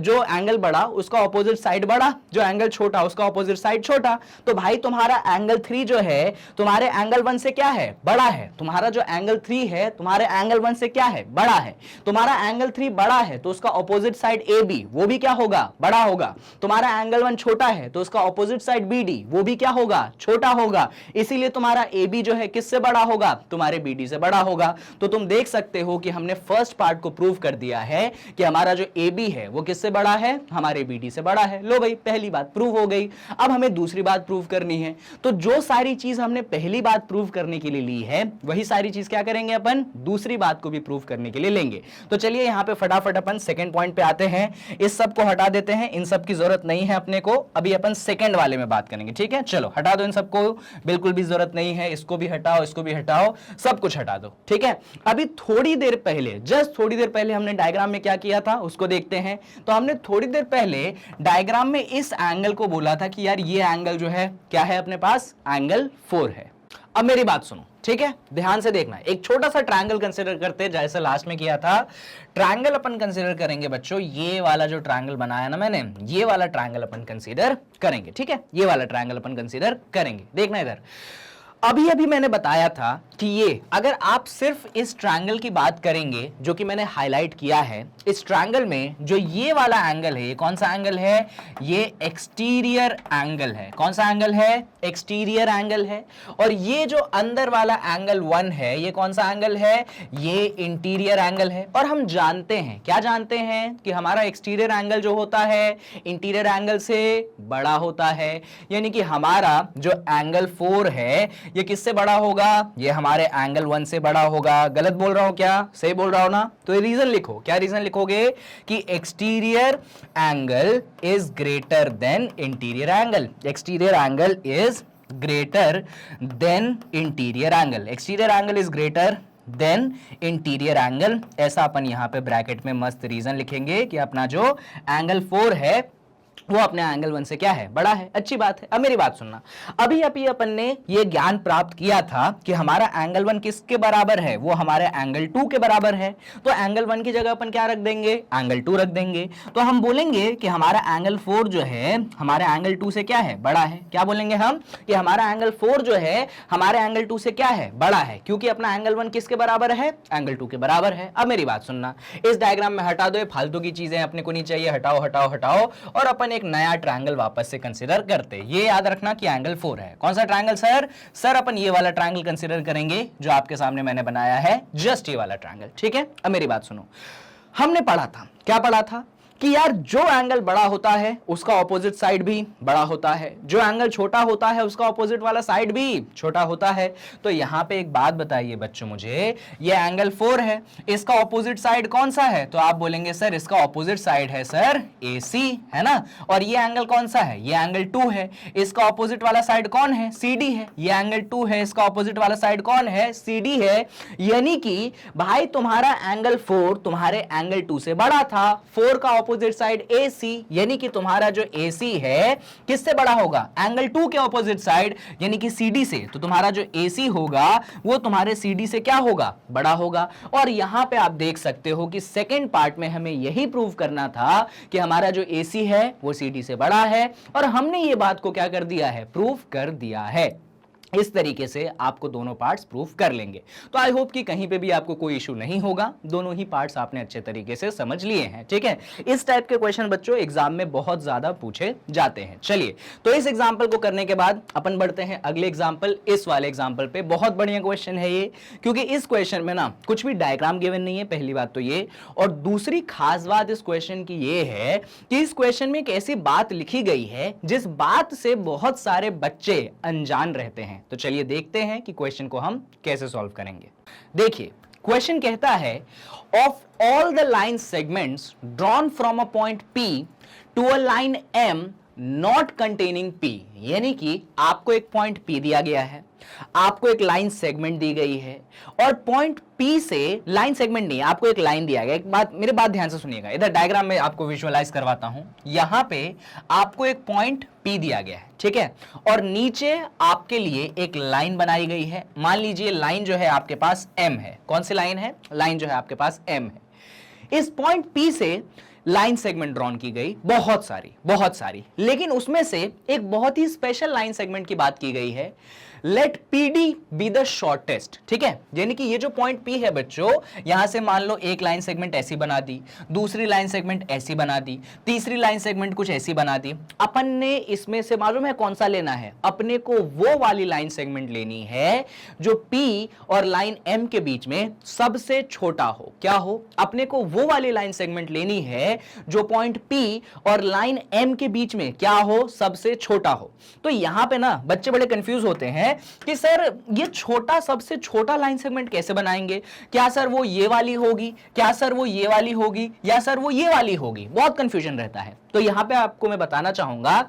जो एंगल बड़ा उसका ऑपोजिट साइड बड़ा, जो एंगल छोटा उसका ऑपोजिट साइड छोटा। तो भाई तुम्हारा एंगल 3 जो है तुम्हारे एंगल 1 से क्या है, बड़ा है। तुम्हारा जो एंगल 3 है तुम्हारे एंगल 1 से क्या है, बड़ा है। तुम्हारा एंगल 3 बड़ा है तो उसका ऑपोजिट साइड AB वो भी क्या होगा, बड़ा होगा। तुम्हारा एंगल 1 छोटा है तो उसका ऑपोजिट साइड BD वो भी क्या होगा, छोटा होगा। इसीलिए तुम्हारा AB जो है किससे बड़ा होगा, तुम्हारे BD से बड़ा होगा। तो तुम देख सकते हो कि हमने फर्स्ट पार्ट को प्रूव कर दिया है कि हमारा जो AB है वो किससे बड़ा है, हमारे BD से बड़ा है। लो भाई, पहली बात प्रूव हो गई। अब हमें दूसरी बात प्रूव करनी है। तो जो सारी चीज हमने पहली बात प्रूव करने के लिए ली है वही सारी चीज क्या करेंगे अपन, दूसरी बात को भी प्रूव करने के लिए लेंगे। तो चलिए यहां पे फटाफट अपन सेकंड पॉइंट पे आते हैं। इस सब को हटा देते हैं, इन सब की जरूरत नहीं है अपने को। अभी अपन सेकंड वाले में बात करेंगे, ठीक है। चलो हटा दो इन सबको, बिल्कुल भी जरूरत नहीं है। इसको भी हटाओ, इसको भी हटाओ, सब कुछ हटा दो, ठीक है। अभी थोड़ी देर पहले, जस्ट थोड़ी देर पहले हमने डायग्राम में क्या किया था उसको देखते हैं। तो हमने थोड़ी देर पहले डायग्राम में इस एंगल को बोला था कि यार ये एंगल जो है क्या है अपने पास, एंगल 4 है। अब मेरी बात सुनो, ठीक है, ध्यान से देखना। एक छोटा सा ट्रायंगल कंसीडर करते हैं, जैसे लास्ट में किया था। ट्रायंगल अपन कंसीडर करेंगे बच्चों, ये वाला जो ट्रायंगल बनाया ना मैंने, ये वाला ट्रायंगल अपन कंसीडर करेंगे, ठीक है। ये वाला ट्रायंगल अपन कंसीडर करेंगे। देखना इधर, अभी अभी मैंने बताया था कि ये अगर आप सिर्फ इस ट्रायंगल की बात करेंगे जो कि मैंने हाईलाइट किया है, इस ट्रायंगल में जो ये वाला एंगल है, ये कौन सा एंगल है, ये एक्सटीरियर एंगल है। कौन सा एंगल है, एक्सटीरियर एंगल है। और ये जो अंदर वाला एंगल 1 है, ये कौन सा एंगल है, ये इंटीरियर एंगल है। और हम जानते हैं, क्या जानते हैं, कि हमारा एक्सटीरियर एंगल जो होता है इंटीरियर एंगल से बड़ा होता है। यानी कि हमारा जो एंगल 4 है ये किससे बड़ा होगा, ये हमारे एंगल 1 से बड़ा होगा। गलत बोल रहा हूं क्या, सही बोल रहा हूं ना। तो ये रीजन लिखो, क्या रीजन लिखोगे, कि exterior angle is greater than interior angle. Exterior angle is greater than interior angle. Exterior angle is greater than interior angle, ऐसा अपन यहां पे ब्रैकेट में मस्त रीजन लिखेंगे कि अपना जो एंगल 4 है वो अपने एंगल 1 से क्या है, बड़ा है। अच्छी बात है। अब मेरी बात सुनना, अभी अपन ने ये ज्ञान प्राप्त किया था कि हमारा एंगल 1 किसके बराबर है, वो हमारे एंगल 2 के बराबर है। तो एंगल 1 की जगह अपन क्या रख देंगे, एंगल 2 रख देंगे। तो हम बोलेंगे कि हमारा एंगल 4 जो है हमारे एंगल 2 से क्या है, बड़ा है। क्या बोलेंगे हम कि हमारा एंगल 4 जो है हमारे एंगल 2 से क्या है, बड़ा है, क्योंकि अपना एंगल 1 किसके बराबर है, एंगल 2 के बराबर है। अब मेरी बात सुनना, इस डायग्राम में हटा दो, फालतू की चीजें अपने को नहीं चाहिए, हटाओ हटाओ हटाओ, और अपन एक नया ट्रायंगल वापस से कंसीडर करते। ये याद रखना कि एंगल 4 है। कौन सा ट्रायंगल सर? सर अपन ये वाला ट्रायंगल कंसीडर करेंगे जो आपके सामने मैंने बनाया है, जस्ट ये वाला ट्रायंगल। ठीक है। अब मेरी बात सुनो, हमने पढ़ा था, क्या पढ़ा था कि यार जो एंगल बड़ा होता है उसका ऑपोजिट साइड भी बड़ा होता है, जो एंगल छोटा होता है उसका ऑपोजिट वाला साइड भी छोटा होता है। तो यहां पे एक बात बताइए बच्चों मुझे, ये एंगल 4 है, इसका ऑपोजिट साइड कौन सा है? तो आप बोलेंगे सर इसका ऑपोजिट साइड है सर AC, है ना। और ये एंगल कौन सा है? ये एंगल 2 है, इसका ऑपोजिट वाला साइड कौन है? CD है। ये एंगल 2 है, इसका ऑपोजिट वाला साइड कौन है? CD है। यानी कि भाई तुम्हारा एंगल 4 तुम्हारे एंगल 2 से बड़ा था, 4 का ऑपोजिट साइड AC, यानी कि तुम्हारा जो AC है किससे बड़ा होगा? एंगल 2 के ऑपोजिट साइड यानी कि CD से। तो तुम्हारा जो AC होगा वो तुम्हारे CD से क्या होगा? बड़ा होगा। और यहां पे आप देख सकते हो कि सेकंड पार्ट में हमें यही प्रूव करना था कि हमारा जो AC है वो CD से बड़ा है, और हमने ये बात को क्या कर दिया है, प्रूव कर दिया है। इस तरीके से आपको दोनों पार्ट्स प्रूफ कर लेंगे। तो आई होप कि कहीं पे भी आपको कोई इशू नहीं होगा, दोनों ही पार्ट्स आपने अच्छे तरीके से समझ लिए हैं। ठीक है। इस टाइप के क्वेश्चन बच्चों एग्जाम में बहुत ज्यादा पूछे जाते हैं। चलिए, तो इस एग्जाम्पल को करने के बाद अपन बढ़ते हैं अगले एग्जाम्पल। इस वाले एग्जाम्पल पे बहुत बढ़िया क्वेश्चन है ये, क्योंकि इस क्वेश्चन में ना कुछ भी डायग्राम गिवन नहीं है, पहली बात तो ये। और दूसरी खास बात इस क्वेश्चन की ये है कि इस क्वेश्चन में एक ऐसी बात लिखी गई है जिस बात से बहुत सारे बच्चे अनजान रहते हैं। तो चलिए देखते हैं कि क्वेश्चन को हम कैसे सॉल्व करेंगे। देखिए, क्वेश्चन कहता है of all the line segments drawn from a point P to a line M not containing P, यानी कि आपको एक पॉइंट P दिया गया है, आपको एक लाइन सेगमेंट दी गई है, और पॉइंट P से लाइन सेगमेंट नहीं, आपको एक लाइन दिया गया। एक बात, मेरी बात ध्यान से सुनिएगा, इधर डायग्राम में आपको विजुअलाइज करवाता हूं। यहां पे आपको एक पॉइंट P दिया गया है, ठीक है, और नीचे आपके लिए एक लाइन बनाई गई है। मान लीजिए लाइन जो है आपके पास M है। कौन सी लाइन है? लाइन जो है आपके पास M है। इस पॉइंट P से लाइन सेगमेंट ड्रॉन की गई, बहुत सारी, लेकिन उसमें से एक बहुत ही स्पेशल लाइन सेगमेंट की बात की गई है। Let PD be the shortest. ठीक है, यानी कि ये जो पॉइंट P है बच्चों, यहां से मान लो एक लाइन सेगमेंट ऐसी बना दी, दूसरी लाइन सेगमेंट ऐसी बना दी, तीसरी लाइन सेगमेंट कुछ ऐसी बना दी। अपन ने इसमें से मालूम है कौन सा लेना है? अपने को वो वाली लाइन सेगमेंट लेनी है जो P और लाइन M के बीच में सबसे छोटा हो। क्या हो? अपने को वो वाली लाइन सेगमेंट लेनी है जो पॉइंट P और लाइन M के बीच में क्या हो? सबसे छोटा हो। तो यहां पे ना बच्चे बड़े कंफ्यूज होते हैं कि सर ये छोटा, सबसे छोटा लाइन सेगमेंट कैसे बनाएंगे? क्या सर वो ये वाली होगी, क्या सर वो ये वाली होगी, या सर वो ये वाली होगी? बहुत कंफ्यूजन रहता है। तो यहां पे आपको मैं बताना चाहूंगा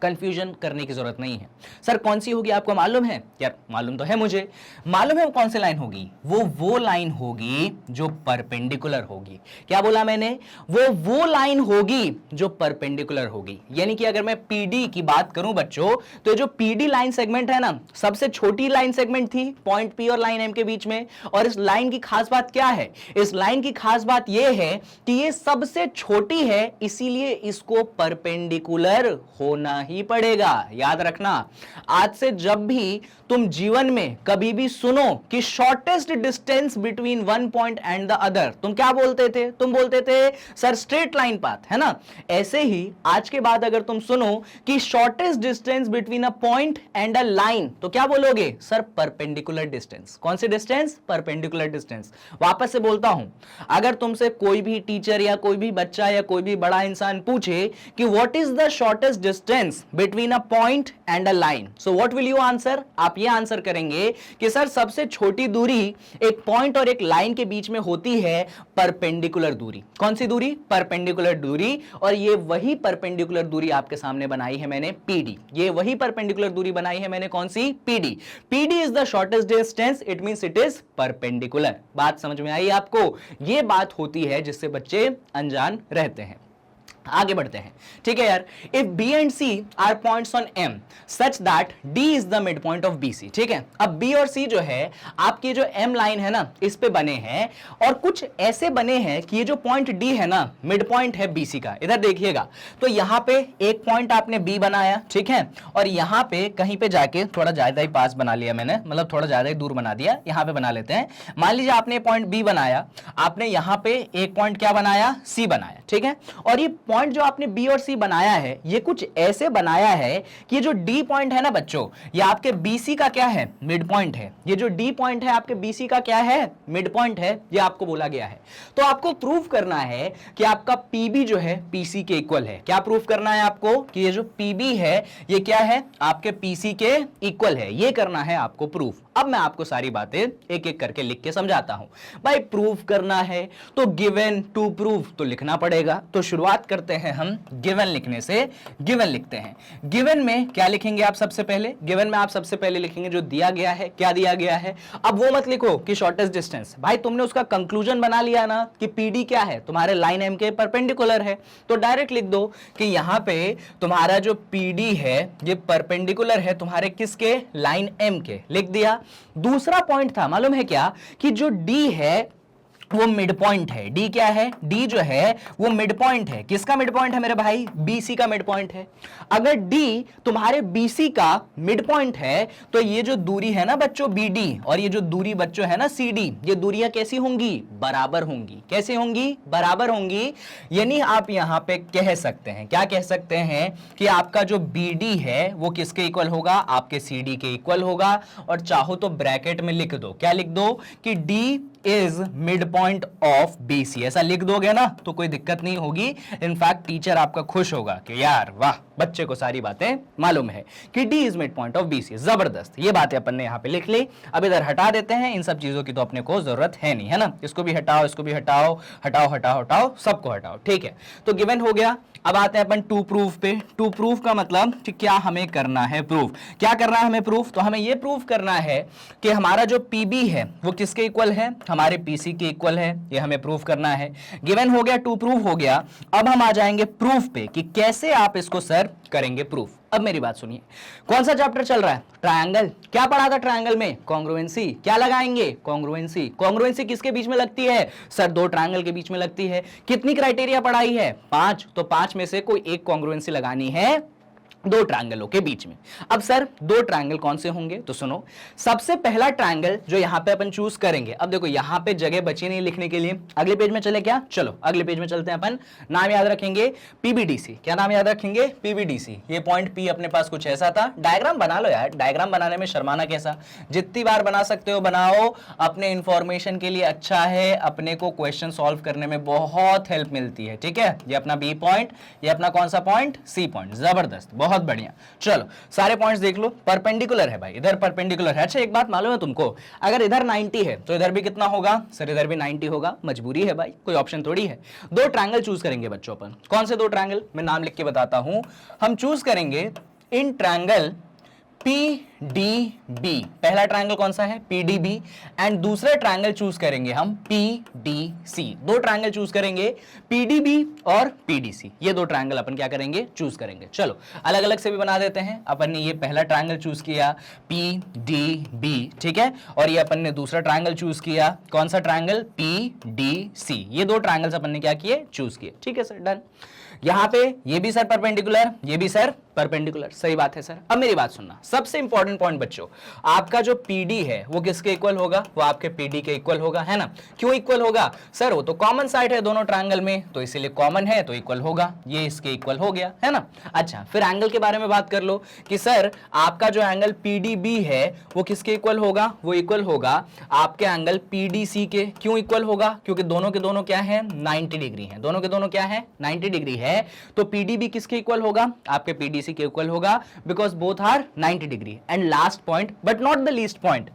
कंफ्यूजन करने की जरूरत नहीं है। सर कौन सी होगी आपको मालूम है? यार मालूम तो है मुझे, मालूम है वो कौन सी लाइन होगी? वो लाइन होगी जो परपेंडिकुलर होगी। क्या बोला मैंने? वो लाइन होगी जो परपेंडिकुलर होगी। यानी कि अगर मैं PD की बात करूं बच्चों, तो जो PD लाइन सेगमेंट है ना, सबसे छोटी लाइन सेगमेंट थी पॉइंट P और लाइन M के बीच में। और इस लाइन की खास बात क्या है? इस लाइन की खास बात यह है कि ये सबसे छोटी है, इसीलिए इसको परपेंडिकुलर होना ही पड़ेगा। याद रखना, आज से जब भी तुम जीवन में कभी भी सुनो कि shortest distance between one point and the other, तुम क्या बोलते थे? तुम बोलते थे सर स्ट्रेट लाइन पाथ, है ना। ऐसे ही आज के बाद अगर तुम सुनो कि shortest distance between a point and a line, तो क्या बोलोगे? Sir perpendicular distance. कौन सी डिस्टेंस? Perpendicular distance. वापस से बोलता हूं, अगर तुमसे कोई भी टीचर या कोई भी बच्चा या कोई भी बड़ा इंसान पूछे कि what is the shortest distance distance between a point and a line, so what will you answer? आप ये आंसर करेंगे कि सर सबसे छोटी दूरी एक पॉइंट और एक लाइन के बीच में होती है परपेंडिकुलर दूरी। कौन सी दूरी? परपेंडिकुलर दूरी। और ये वही परपेंडिकुलर दूरी आपके सामने बनाई है मैंने, पीडी। ये वही परपेंडिकुलर दूरी बनाई है मैंने, कौन सी? PD. PD is the shortest distance, it means it is perpendicular. बात समझ में आई आपको? ये बात होती है जिससे बच्चे अनजान रहते हैं। आगे बढ़ते हैं, ठीक है यार। If B and C are points on M such that D is the mid point of B C, ठीक है। अब बी और सी जो है आपकी जो एम लाइन है ना, इस पे बने हैं और कुछ ऐसे बने हैं कि ये जो पॉइंट डी है ना, मिड पॉइंट है बी सी का। इधर देखिएगा तो यहां पे एक पॉइंट आपने बी बनाया, ठीक है, और यहां पे कहीं पे जाके थोड़ा ज्यादा ही पास बना लिया मैंने, मतलब थोड़ा ज्यादा ही दूर बना दिया। यहां पे बना लेते हैं, मान लीजिए आपने पॉइंट बी बनाया, आपने यहां पे एक पॉइंट क्या बनाया? सी बनाया, ठीक है। और ये पॉइंट जो आपने बी और सी बनाया है, ये कुछ ऐसे बनाया है कि ये जो डी पॉइंट है ना बच्चों, ये आपके बीसी का क्या है? मिड पॉइंट है। ये जो डी पॉइंट है आपके बीसी का क्या है? मिड पॉइंट है। ये आपको बोला गया है। तो आपको प्रूव करना है कि आपका पीबी जो है पीसी के इक्वल है। क्या प्रूव करना है आपको? कि ये जो पीबी है ये क्या है? आपके पीसी के इक्वल है। ये करना है आपको प्रूफ। अब मैं आपको सारी बातें एक एक करके लिख के समझाता हूं। भाई प्रूफ करना है तो गिवन टू प्रूफ तो लिखना पड़ेगा। तो शुरुआत करते हैं हम गिवन लिखने से। गिवन लिखते हैं। गिवन में क्या लिखेंगे आप? सबसे पहले गिवन में आप सबसे पहले लिखेंगे जो दिया गया है। क्या दिया गया है? अब वो मत लिखो कि शॉर्टेस्ट डिस्टेंस। भाई तुमने उसका कंक्लूजन बना लिया ना कि पीडी क्या है? तुम्हारे लाइन एम के परपेंडिकुलर है। तो डायरेक्ट लिख दो कि यहां पे तुम्हारा जो पीडी है ये परपेंडिकुलर है तुम्हारे किसके? लाइन एम के। लिख दिया। दूसरा पॉइंट था मालूम है क्या? कि जो डी है वो मिड पॉइंट है। डी क्या है? डी जो है वो मिड पॉइंट है। किसका मिड पॉइंट है मेरे भाई? बीसी का मिड पॉइंट है। अगर डी तुम्हारे बीसी का मिड पॉइंट है तो ये जो दूरी है ना बच्चों बीडी, और ये जो दूरी बच्चों है ना सीडी, ये दूरियां कैसी होंगी? बराबर होंगी। कैसे होंगी? बराबर होंगी। यानी आप यहां पे कह सकते हैं, क्या कह सकते हैं? कि आपका जो बीडी है वो किसके इक्वल होगा? आपके सीडी के इक्वल होगा। और चाहो तो ब्रैकेट में लिख दो। क्या लिख दो? कि D is mid point of BC. ऐसा लिख दोगे ना तो कोई दिक्कत नहीं होगी। इनफैक्ट टीचर आपका खुश होगा कि यार वाह, बच्चे को सारी बातें मालूम है कि D is mid point of BC. जबरदस्त। ये बातें अपन ने यहां पे लिख ली। अब इधर हटा देते हैं। इन सब चीजों की तो अपने को जरूरत है नहीं, है ना। इसको भी हटाओ, इसको भी हटाओ, हटाओ हटाओ हटाओ, सबको हटाओ, ठीक है। तो गिवन हो गया। अब आते हैं अपन टू प्रूफ पे। टू प्रूफ का मतलब कि क्या हमें करना है प्रूफ। क्या करना है हमें प्रूफ? तो हमें यह प्रूफ करना है कि हमारा जो पीबी है वो किसके इक्वल है? हमारे पीसी के इक्वल है। ये हमें प्रूफ करना है। गिवन हो गया, टू प्रूफ हो गया। अब हम आ जाएंगे प्रूफ पे कि कैसे आप इसको सर करेंगे प्रूफ। अब मेरी बात सुनिए, कौन सा चैप्टर चल रहा है? ट्रायंगल। क्या पढ़ा था ट्रायंगल में? कॉन्ग्रुएंसी। क्या लगाएंगे? कॉन्ग्रुएंसी। कॉन्ग्रुएंसी किसके बीच में लगती है? सर दो ट्रायंगल के बीच में लगती है। कितनी क्राइटेरिया पढ़ाई है? 5। तो 5 में से कोई एक कॉन्ग्रुएंसी लगानी है दो ट्रायंगलों के बीच में। अब सर दो ट्रायंगल कौन से होंगे? तो सुनो, सबसे पहला ट्रायंगल जो यहां पे अपन चूज करेंगे। अब देखो यहां पे जगह बची नहीं लिखने के लिए। अगले पेज में चले क्या? चलो अगले पेज में चलते हैं। अपन नाम याद रखेंगे पीबीडीसी। क्या नाम याद रखेंगे? पीबीडीसी। ये पॉइंट पी अपने पास कुछ ऐसा था। डायग्राम बना लो यार, डायग्राम बनाने में शर्माना कैसा? जितनी बार बना सकते हो बनाओ। अपने इंफॉर्मेशन के लिए अच्छा है, अपने को क्वेश्चन सॉल्व करने में बहुत हेल्प मिलती है, ठीक है। ये अपना बी पॉइंट, ये अपना कौन सा पॉइंट? C point. जबरदस्त, बहुत बढ़िया। चलो सारे पॉइंट्स देख लो। परपेंडिकुलर है भाई, इधर परपेंडिकुलर है। अच्छा एक बात मालूम है तुमको, अगर इधर 90 है तो इधर भी कितना होगा? सर इधर भी 90 होगा। मजबूरी है भाई, कोई ऑप्शन थोड़ी है। दो ट्रायंगल चूज करेंगे बच्चों अपन। कौन से दो ट्रायंगल? मैं नाम लिख के बताता हूं। हम चूज करेंगे इन ट्रायंगल PDB। पहला ट्रायंगल कौन सा है? PDB। एंड दूसरा ट्रायंगल चूज करेंगे हम PDC। दो ट्रायंगल चूज करेंगे PDB और PDC। ये दो ट्रायंगल अपन क्या करेंगे? चूज करेंगे। चलो अलग अलग से भी बना देते हैं। अपन ने ये पहला ट्रायंगल चूज किया PDB, ठीक है, और ये अपन ने दूसरा ट्रायंगल चूज किया। कौन सा ट्रायंगल? PDC। ये दो ट्रायंगल्स अपन ने क्या किए? चूज किए, ठीक है सर, डन। यहां पे ये भी सर परपेंडिकुलर, ये भी सर परपेंडिकुलर। सही बात है सर। अब मेरी बात सुनना, सबसे इंपॉर्टेंट पॉइंट बच्चों, आपका जो पीडी है वो किसके इक्वल होगा? वो आपके पीडी के इक्वल होगा, है ना। क्यों इक्वल होगा? सर वो तो कॉमन साइड है दोनों ट्रायंगल में, तो इसीलिए कॉमन है तो इक्वल होगा। ये इसके इक्वल हो गया, है ना। अच्छा फिर एंगल के बारे में बात कर लो कि सर आपका जो एंगल पीडीबी है वो किसके इक्वल होगा? वो इक्वल होगा आपके एंगल पीडीसी के। क्यों इक्वल होगा? क्योंकि दोनों के दोनों क्या है? 90 डिग्री है। दोनों के दोनों क्या है? 90 डिग्री है। तो पीडीबी किसके इक्वल होगा? आपके पीडीसी BC के इक्वल होगा, because both are 90 degree. And last point but not the least point,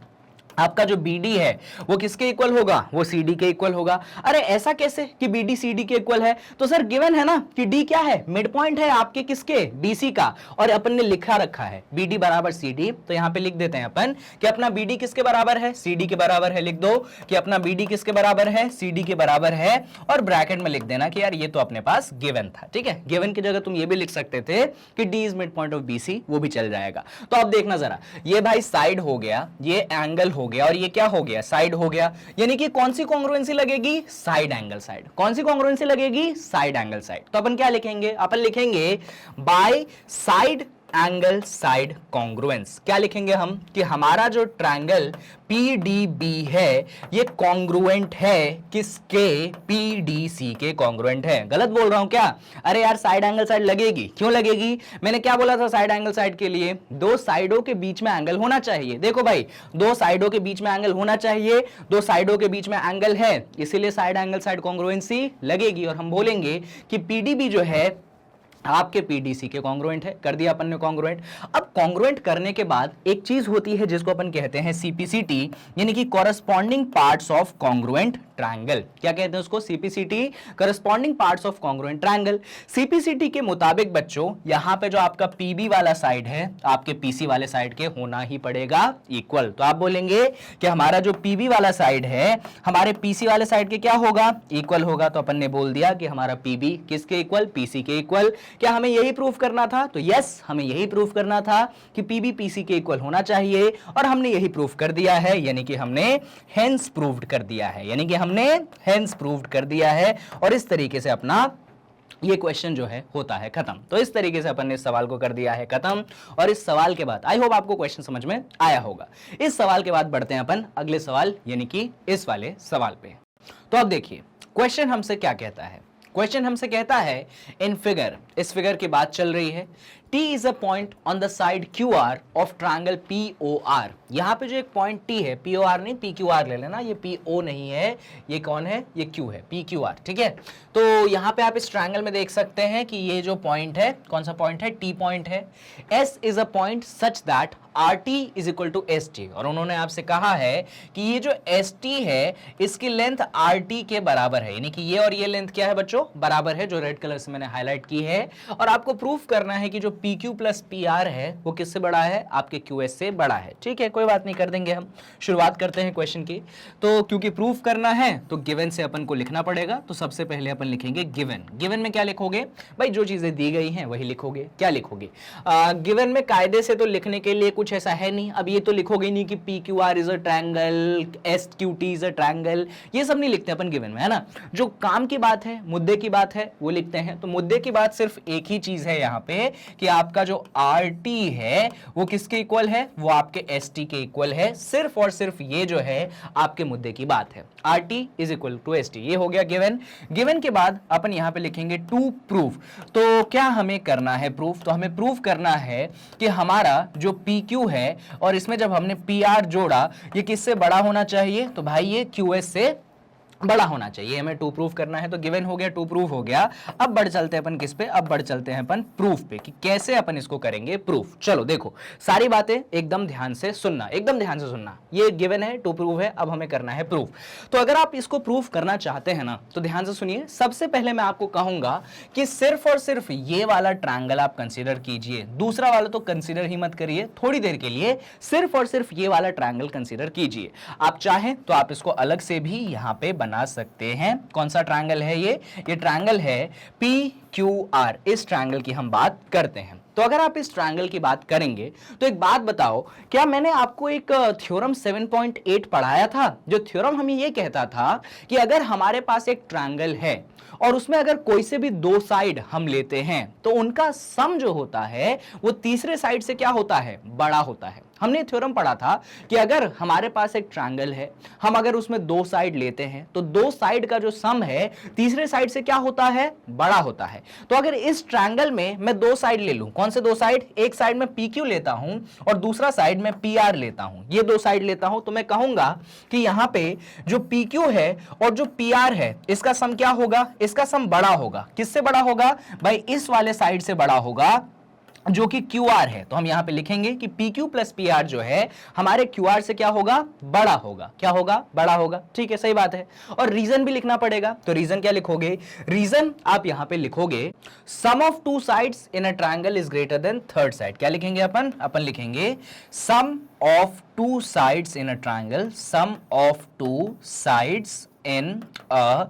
आपका जो BD है वो किसके इक्वल होगा, वो CD के इक्वल होगा। अरे ऐसा कैसे कि BD CD के इक्वल है? तो सर गिवन है ना कि D क्या है, मिड पॉइंट है आपके किसके, BC का, और अपन ने लिखा रखा है BD बराबर CD। तो यहां पे लिख देते हैं अपन कि अपना BD किसके बराबर है, CD के बराबर है। लिख दो कि अपना BD किसके बराबर है, CD के बराबर है, और ब्रैकेट में लिख देना कि यार ये तो अपने पास गिवन था। ठीक है, गिवन की जगह तुम ये भी लिख सकते थे कि D is mid point of BC, वो भी चल जाएगा। तो अब देखना जरा, ये भाई साइड हो गया, ये एंगल हो गया, और ये क्या हो गया, साइड हो गया। यानी कि कौन सी कॉन्ग्रुएंसी लगेगी, साइड एंगल साइड। कौन सी कॉन्ग्रुएंसी लगेगी, साइड एंगल साइड। तो अपन क्या लिखेंगे, अपन लिखेंगे by side angle side congruence. क्या लिखेंगे हम कि हमारा जो ट्रायंगल PDB है ये कॉन्ग्रुएंट है किसके, PDC के कॉन्ग्रुएंट है। गलत बोल रहा हूं क्या? अरे यार साइड एंगल साइड लगेगी, क्यों लगेगी? मैंने क्या बोला था साइड एंगल साइड के लिए, दो साइडों के बीच में एंगल होना चाहिए। देखो भाई, दो साइडों के बीच में एंगल होना चाहिए, दो साइडों के बीच में एंगल है, इसीलिए साइड एंगल साइड कॉन्ग्रुएंसी लगेगी। और हम बोलेंगे कि PDB जो है आपके PDC के कॉन्ग्रुएंट है। कर दिया अपन ने कॉन्ग्रुएंट। अब कॉन्ग्रुएंट करने के बाद एक चीज होती है जिसको अपन कहते हैं CPCT, यानी कि corresponding parts of congruent triangle. क्या कहते हैं उसको, CPCT, corresponding parts of congruent triangle. CPCT के मुताबिक बच्चों यहां पे जो आपका PB वाला साइड है आपके PC वाले साइड के होना ही पड़ेगा इक्वल। तो आप बोलेंगे कि हमारा जो PB वाला साइड है हमारे PC वाले साइड के क्या होगा, इक्वल होगा। तो अपन ने बोल दिया कि हमारा PB किसके इक्वल, PC के इक्वल। क्या हमें यही प्रूफ करना था? तो यस, हमें यही प्रूफ करना था कि PB PC के इक्वल होना चाहिए, और हमने यही प्रूफ कर दिया है, यानी कि हमने हेंस प्रूव्ड कर दिया है, यानी कि हमने हेंस प्रूव्ड कर दिया है। और इस तरीके से अपना ये क्वेश्चन जो है होता है खत्म। तो इस तरीके से अपन ने इस सवाल को कर दिया है खत्म। और इस सवाल के बाद आई होप आपको क्वेश्चन समझ में आया होगा। इस सवाल के बाद बढ़ते हैं अपन अगले सवाल, यानी कि इस वाले सवाल पे। तो अब देखिए क्वेश्चन हमसे क्या कहता है। क्वेश्चन हमसे कहता है इन फिगर, इस फिगर की बात चल रही है, T is a point on the side QR of triangle POR। यहां पे जो एक पॉइंट T है, POR नहीं PQR ले लेना, ये PO नहीं है, ये कौन है, ये Q है, PQR। ठीक है, तो यहां पे आप इस ट्रायंगल में देख सकते हैं कि ये जो पॉइंट है, कौन सा पॉइंट है, T पॉइंट है। S is a point such that RT is equal to ST। और उन्होंने आपसे कहा है कि ये जो ST है इसकी लेंथ RT के बराबर है, यानी कि ये और ये लेंथ क्या है बच्चों, बराबर है, जो रेड कलर से मैंने हाईलाइट की है। और आपको प्रूफ करना है कि जो PQ प्लस PR है वो किससे बड़ा है, आपके QS से बड़ा है। ठीक है, कोई बात नहीं, कर देंगे हम। शुरुआत करते हैं क्वेश्चन की। तो क्योंकि प्रूफ करना है तो गिवन से अपन को लिखना पड़ेगा। तो सबसे पहले अपन लिखेंगे गिवन। गिवन में क्या लिखोगे भाई, जो चीजें दी गई हैं वही लिखोगे। क्या लिखोगे, गिवन में कायदे से तो लिखने के लिए कुछ ऐसा है नहीं। अब ये तो लिखोगे नहीं कि PQR is a triangle, SQT is a triangle, ये सब नहीं लिखते अपन गिवन में, है ना। जो काम की बात है, मुद्दे की बात है, वो लिखते हैं। तो मुद्दे की बात सिर्फ एक ही चीज है यहाँ पे कि आपका जो RT है वो किसके इक्वल है, वो आपके ST के इक्वल है। सिर्फ और सिर्फ ये जो है आपके मुद्दे की बात है, RT is equal to ST। ये हो गया गिवन। गिवन के बाद अपन यहाँ पे लिखेंगे टू प्रूफ। तो क्या हमें करना है प्रूफ, तो हमें प्रूफ करना है कि हमारा जो PQ है और इसमें जब हमने PR जोड़ा ये किससे बड़ा होना चाहिए, तो भाई ये QS से बड़ा होना चाहिए। हमें टू प्रूफ करना है। तो गिवन हो गया, टू प्रूफ हो गया। अब बढ़ चलते हैं अपन किस पे, अब बढ़ चलते हैं अपन प्रूफ पे कि कैसे अपन इसको करेंगे प्रूफ। चलो देखो, सारी बातें एकदम ध्यान से सुनना, एकदम ध्यान से सुनना। ये गिवन है, टू प्रूफ है, अब हमें करना है प्रूफ। तो अगर आप इसको प्रूफ करना चाहते हैं ना तो ध्यान से सुनिए। सबसे पहले मैं आपको कहूंगा कि सिर्फ और सिर्फ ये वाला ट्रायंगल आप कंसीडर कीजिए, दूसरा वाला तो कंसीडर ही मत करिए थोड़ी देर के लिए। सिर्फ और सिर्फ ये वाला ट्रायंगल कंसीडर कीजिए। आप चाहें तो आप इसको अलग से भी यहां पे बना सकते हैं। कौन सा ट्रायंगल है ये ट्रायंगल है PQR। इस ट्रायंगल की हम बात करते हैं। तो अगर आप इस ट्रायंगल की बात करेंगे तो एक बात बताओ, क्या मैंने आपको एक थ्योरम 7.8 पढ़ाया था? जो थ्योरम हमें ये कहता था कि अगर हमारे पास एक ट्रायंगल है और उसमें अगर कोई से भी दो साइड हम लेते हैं तो उनका सम जो होता है वो तीसरे साइड से क्या होता है, बड़ा होता है। हमने थ्योरम पढ़ा था कि अगर हमारे पास एक ट्रायंगल है, हम अगर उसमें दो साइड लेते हैं तो दो साइड का जो सम है तीसरे साइड से क्या होता है, बड़ा होता है। तो अगर इस ट्रायंगल में मैं दो साइड ले लूं, कौन से दो साइड, एक साइड में PQ लेता हूं और दूसरा साइड में PR लेता हूं, ये दो साइड लेता हूं, तो मैं कहूंगा कि यहां पे जो PQ है और जो PR है इसका सम क्या होगा, इसका सम बड़ा होगा। किससे बड़ा होगा भाई, इस वाले साइड से बड़ा होगा जो कि QR है, तो हम यहां पे लिखेंगे कि PQ प्लस PR जो है हमारे QR से क्या होगा, बड़ा होगा। क्या होगा, बड़ा होगा। ठीक है, सही बात है। और रीजन भी लिखना पड़ेगा, तो रीजन क्या लिखोगे, रीजन आप यहां पे लिखोगे sum of two sides in a triangle is greater than third side. क्या लिखेंगे अपन लिखेंगे sum of two sides in a triangle, sum of two sides in a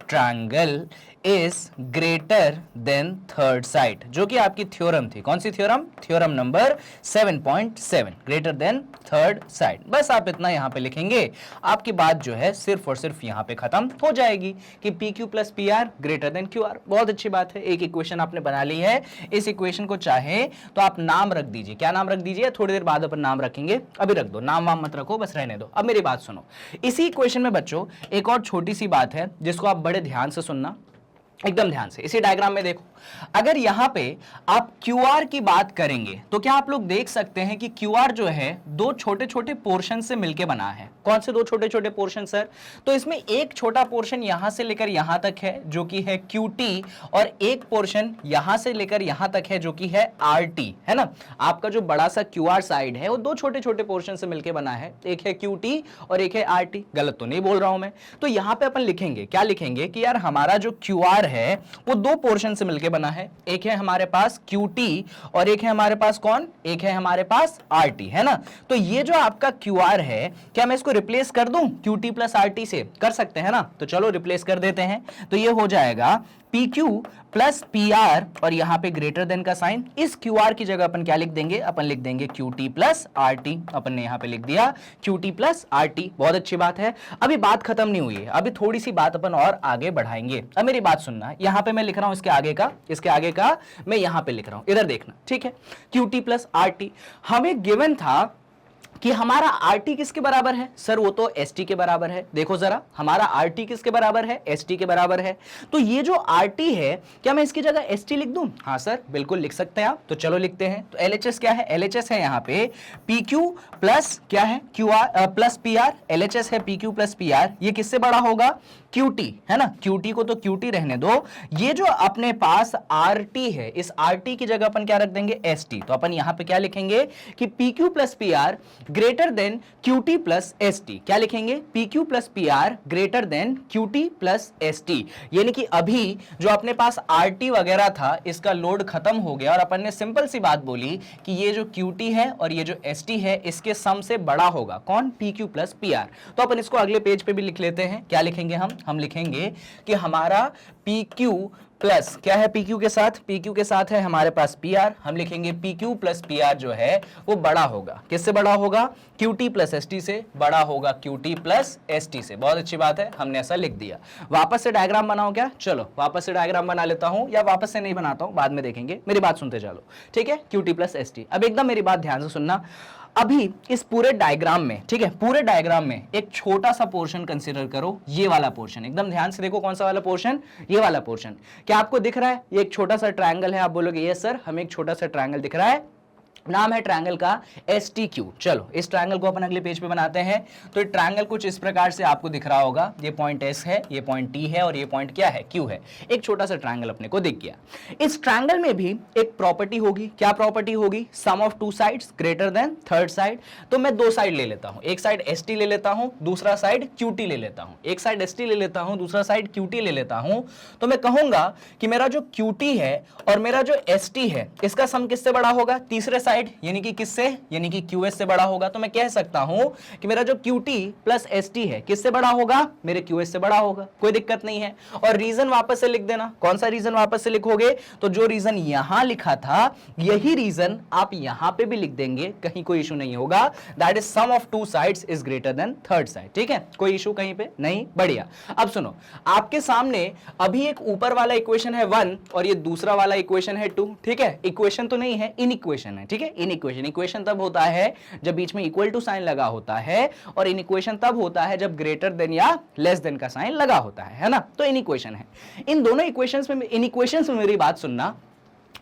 triangle is greater than third side, जो कि आपकी theorem थी। कौन सी theorem, theorem number 7.7, greater than third side. बस आप इतना यहां पे लिखेंगे, आपकी बात जो है सिर्फ और सिर्फ यहां पे खत्म हो जाएगी कि PQ plus PR greater than QR। बहुत अच्छी बात है, एक इक्वेशन आपने बना ली है। इस इक्वेशन को चाहे तो आप नाम रख दीजिए। क्या नाम रख दीजिए, थोड़ी देर बाद अपन नाम रखेंगे, अभी रख दो, नाम वाम मत रखो, बस रहने दो। अब मेरी बात सुनो, इसी इक्वेशन में बच्चों एक और छोटी सी बात है जिसको आप बड़े ध्यान से सुनना, एकदम ध्यान से। इसी डायग्राम में देखो, अगर यहां पे आप QR की बात करेंगे तो क्या आप लोग देख सकते हैं कि QR जो है दो छोटे छोटे पोर्शन से मिलकर बना है। कौन से दो छोटे छोटे पोर्शन सर, तो इसमें एक छोटा पोर्शन यहां से लेकर यहां तक है जो कि है QT, और एक पोर्शन यहां से लेकर यहां तक है जो कि है RT, है ना। आपका जो बड़ा सा QR साइड है वो दो छोटे छोटे पोर्शन से मिलकर बना है, एक है QT और एक है RT। गलत तो नहीं बोल रहा हूं मैं। तो यहां पे अपन लिखेंगे, क्या लिखेंगे कि यार हमारा जो QR है वो दो पोर्शन से मिलकर बना है, एक है हमारे पास QT और एक है हमारे पास कौन, एक है हमारे पास RT, है ना। तो ये जो आपका QR है, क्या मैं इसको रिप्लेस कर दूं QT प्लस RT से, कर सकते हैं ना। तो चलो रिप्लेस कर देते हैं, तो ये हो जाएगा PQ प्लस PR और यहां पे ग्रेटर देन का साइन। इस QR की जगह अपन क्या लिख देंगे, अपन लिख देंगे QT प्लस RT। अपन ने यहां पे लिख दिया QT प्लस RT। बहुत अच्छी बात है। अभी बात खत्म नहीं हुई है, अभी थोड़ी सी बात अपन और आगे बढ़ाएंगे। अब मेरी बात सुनना, यहां पे मैं लिख रहा हूं इसके आगे का मैं यहां पे लिख रहा हूं, इधर देखना, ठीक है। QT प्लस RT हमें गिवन था कि हमारा RT किसके बराबर है सर, वो तो ST के बराबर है। देखो जरा, हमारा RT किसके बराबर है, ST के बराबर है। तो ये जो RT है, क्या मैं इसकी जगह ST लिख दूं, हाँ सर बिल्कुल लिख सकते हैं आप। तो चलो लिखते हैं। तो LHS क्या है, LHS है यहाँ पे PQ प्लस क्या है QR प्लस PR। LHS है PQ प्लस PR, ये किससे बड़ा होगा, QT, है ना। QT को तो QT रहने दो। ये जो अपने पास RT है, इस RT की जगह अपन क्या रख देंगे, ST। तो अपन यहां पे क्या लिखेंगे कि PQ plus PR greater than QT plus ST। क्या लिखेंगे, PQ plus PR greater than QT plus ST। यानी कि अभी जो अपने पास RT वगैरह था, इसका लोड खत्म हो गया और अपन ने सिंपल सी बात बोली कि ये जो QT है और ये जो ST है, इसके सम से बड़ा होगा कौन, PQ प्लस PR। तो अपन इसको अगले पेज पे भी लिख लेते हैं। क्या लिखेंगे हम लिखेंगे कि हमारा PQ प्लस क्या है, PQ के साथ है हमारे पास PR। हम लिखेंगे PQ प्लस PR जो है वो बड़ा होगा, किससे बड़ा होगा, QT प्लस ST से बड़ा होगा, QT प्लस ST से। बहुत अच्छी बात है, हमने ऐसा लिख दिया। वापस से डायग्राम बनाओ क्या, चलो वापस से डायग्राम बना लेता हूं, या वापस से नहीं बनाता हूं, बाद में देखेंगे। मेरी बात सुनते चलो, ठीक है। QT plus ST। अब एकदम मेरी बात ध्यान से सुनना। अभी इस पूरे डायग्राम में, ठीक है, पूरे डायग्राम में एक छोटा सा पोर्शन कंसीडर करो, ये वाला पोर्शन। एकदम ध्यान से देखो, कौन सा वाला पोर्शन, ये वाला पोर्शन। क्या आपको दिख रहा है, ये एक छोटा सा ट्रायंगल है। आप बोलोगे यस सर, हमें एक छोटा सा ट्रायंगल दिख रहा है, नाम है ट्रायंगल का STQ। चलो इस ट्रायंगल को अपन अगले पेज पे बनाते हैं। तो ट्रायंगल कुछ इस प्रकार से आपको दिख रहा होगा, ये पॉइंट S है, ये पॉइंट T है और ये पॉइंट क्या है, Q है। एक छोटा सा ट्रायंगल अपने को दिख गया। इस ट्रायंगल में भी एक प्रॉपर्टी होगी, क्या प्रॉपर्टी होगी, sum of two sides greater than third side. तो मैं दो साइड ले लेता हूं, एक साइड ST ले लेता हूं, दूसरा साइड QT ले लेता हूं। एक साइड ST ले लेता हूं, दूसरा साइड QT ले लेता हूं। तो मैं कहूंगा कि मेरा जो QT है और मेरा जो ST है, इसका सम किससे बड़ा होगा, तीसरे साइड यानी कि किससे, यानी कि QS से बड़ा होगा। तो मैं कह सकता हूं कि मेरा जो QT प्लस ST है किससे बड़ा होगा, मेरे QS से बड़ा होगा। कोई दिक्कत नहीं है। और रीजन वापस से लिख देना। कौन सा रीजन वापस से लिखोगे, तो जो रीजन यहां लिखा था यही रीजन आप यहां पे भी लिख देंगे, कहीं कोई इशू नहीं होगा। That is sum of two sides is greater than third side. ठीक है, कोई इशू कहीं पे नहीं, बढ़िया। अब सुनो, आपके सामने अभी एक ऊपर वाला इक्वेशन है 1 और ये दूसरा वाला इक्वेशन है 2। ठीक है, इक्वेशन तो नहीं है, इन इक्वेशन है। ठीक है, इन इक्वेशन तब होता है जब बीच में इक्वल टू साइन लगा होता है, और इन इक्वेशन तब होता है जब ग्रेटर देन या लेस देन का साइन लगा होता है ना। तो इन इक्वेशन है। इन दोनों इक्वेशंस में, इन इक्वेशंस में मेरी बात सुनना,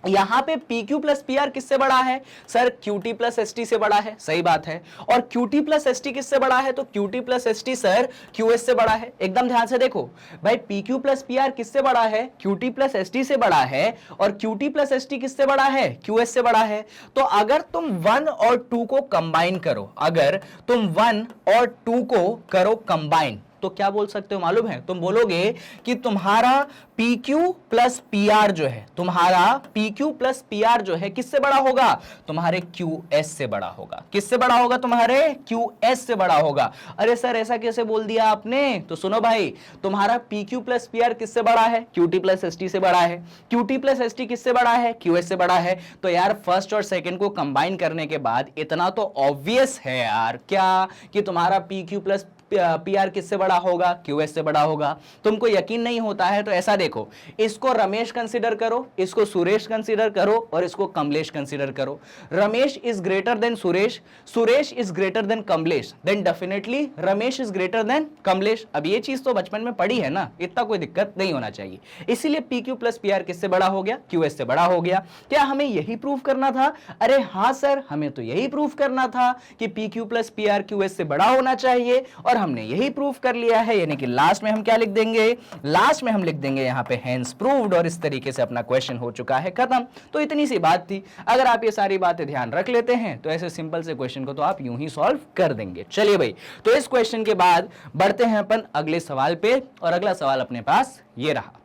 यहां पे PQ प्लस PR किससे बड़ा है सर? QT प्लस ST से बड़ा है, सही बात है। और QT प्लस ST किससे बड़ा है? तो QT plus ST sir QS से बड़ा है। एकदम ध्यान से देखो भाई, PQ प्लस PR किससे बड़ा है? QT प्लस ST से बड़ा है। और QT प्लस ST किससे बड़ा है? QS से बड़ा है। तो अगर तुम 1 और 2 को कंबाइन करो, अगर तुम 1 और 2 को करो कंबाइन, तो क्या बोल सकते हो मालूम है? तुम बोलोगे कि तुम्हारा PQ प्लस PR जो है, तुम्हारा PQ प्लस PR जो है किससे बड़ा होगा? तुम्हारे QS से बड़ा होगा। किससे बड़ा होगा? तुम्हारे QS से बड़ा होगा। अरे सर ऐसा कैसे बोल दिया आपने? तो सुनो भाई, तुम्हारा PQ प्लस PR किससे बड़ा है? QT प्लस ST से बड़ा है। QT प्लस ST किससे बड़ा है? QS से बड़ा है। तो यार फर्स्ट और सेकंड को कंबाइन करने के बाद इतना तो ऑब्वियस है यार, क्या कि तुम्हारा PQ प्लस PR किससे बड़ा होगा? QS से बड़ा होगा। तुमको यकीन नहीं होता है तो ऐसा देखो, इसको रमेश कंसीडर करो, इसको सुरेश कंसीडर करो और इसको कमलेश कंसीडर करो। Ramesh is greater than Suresh, Suresh is greater than Kamlesh, then definitely Ramesh is greater than Kamlesh. अब ये चीज तो बचपन में पढ़ी है ना, इतना कोई दिक्कत नहीं होना चाहिए। इसीलिए PQ प्लस PR किससे बड़ा हो गया? QS से बड़ा हो गया। क्या हमें यही प्रूफ करना था? अरे हाँ सर, हमें तो यही प्रूफ करना था कि PQ प्लस PR QS से बड़ा होना चाहिए, और हमने यही प्रूफ कर लिया है। यानी कि लास्ट में हम क्या लिख देंगे? लास्ट में हम लिख देंगे यहां पे हेंस प्रूव्ड, और इस तरीके से अपना क्वेश्चन हो चुका है खत्म। तो इतनी सी बात थी। अगर आप ये सारी बातें ध्यान रख लेते हैं तो ऐसे सिंपल से क्वेश्चन को तो आप यूं ही सॉल्व कर देंगे। चलिए भाई, तो इस क्वेश्चन के बाद बढ़ते हैं अपन अगले सवाल पे, और अगला सवाल अपने पास ये रहा।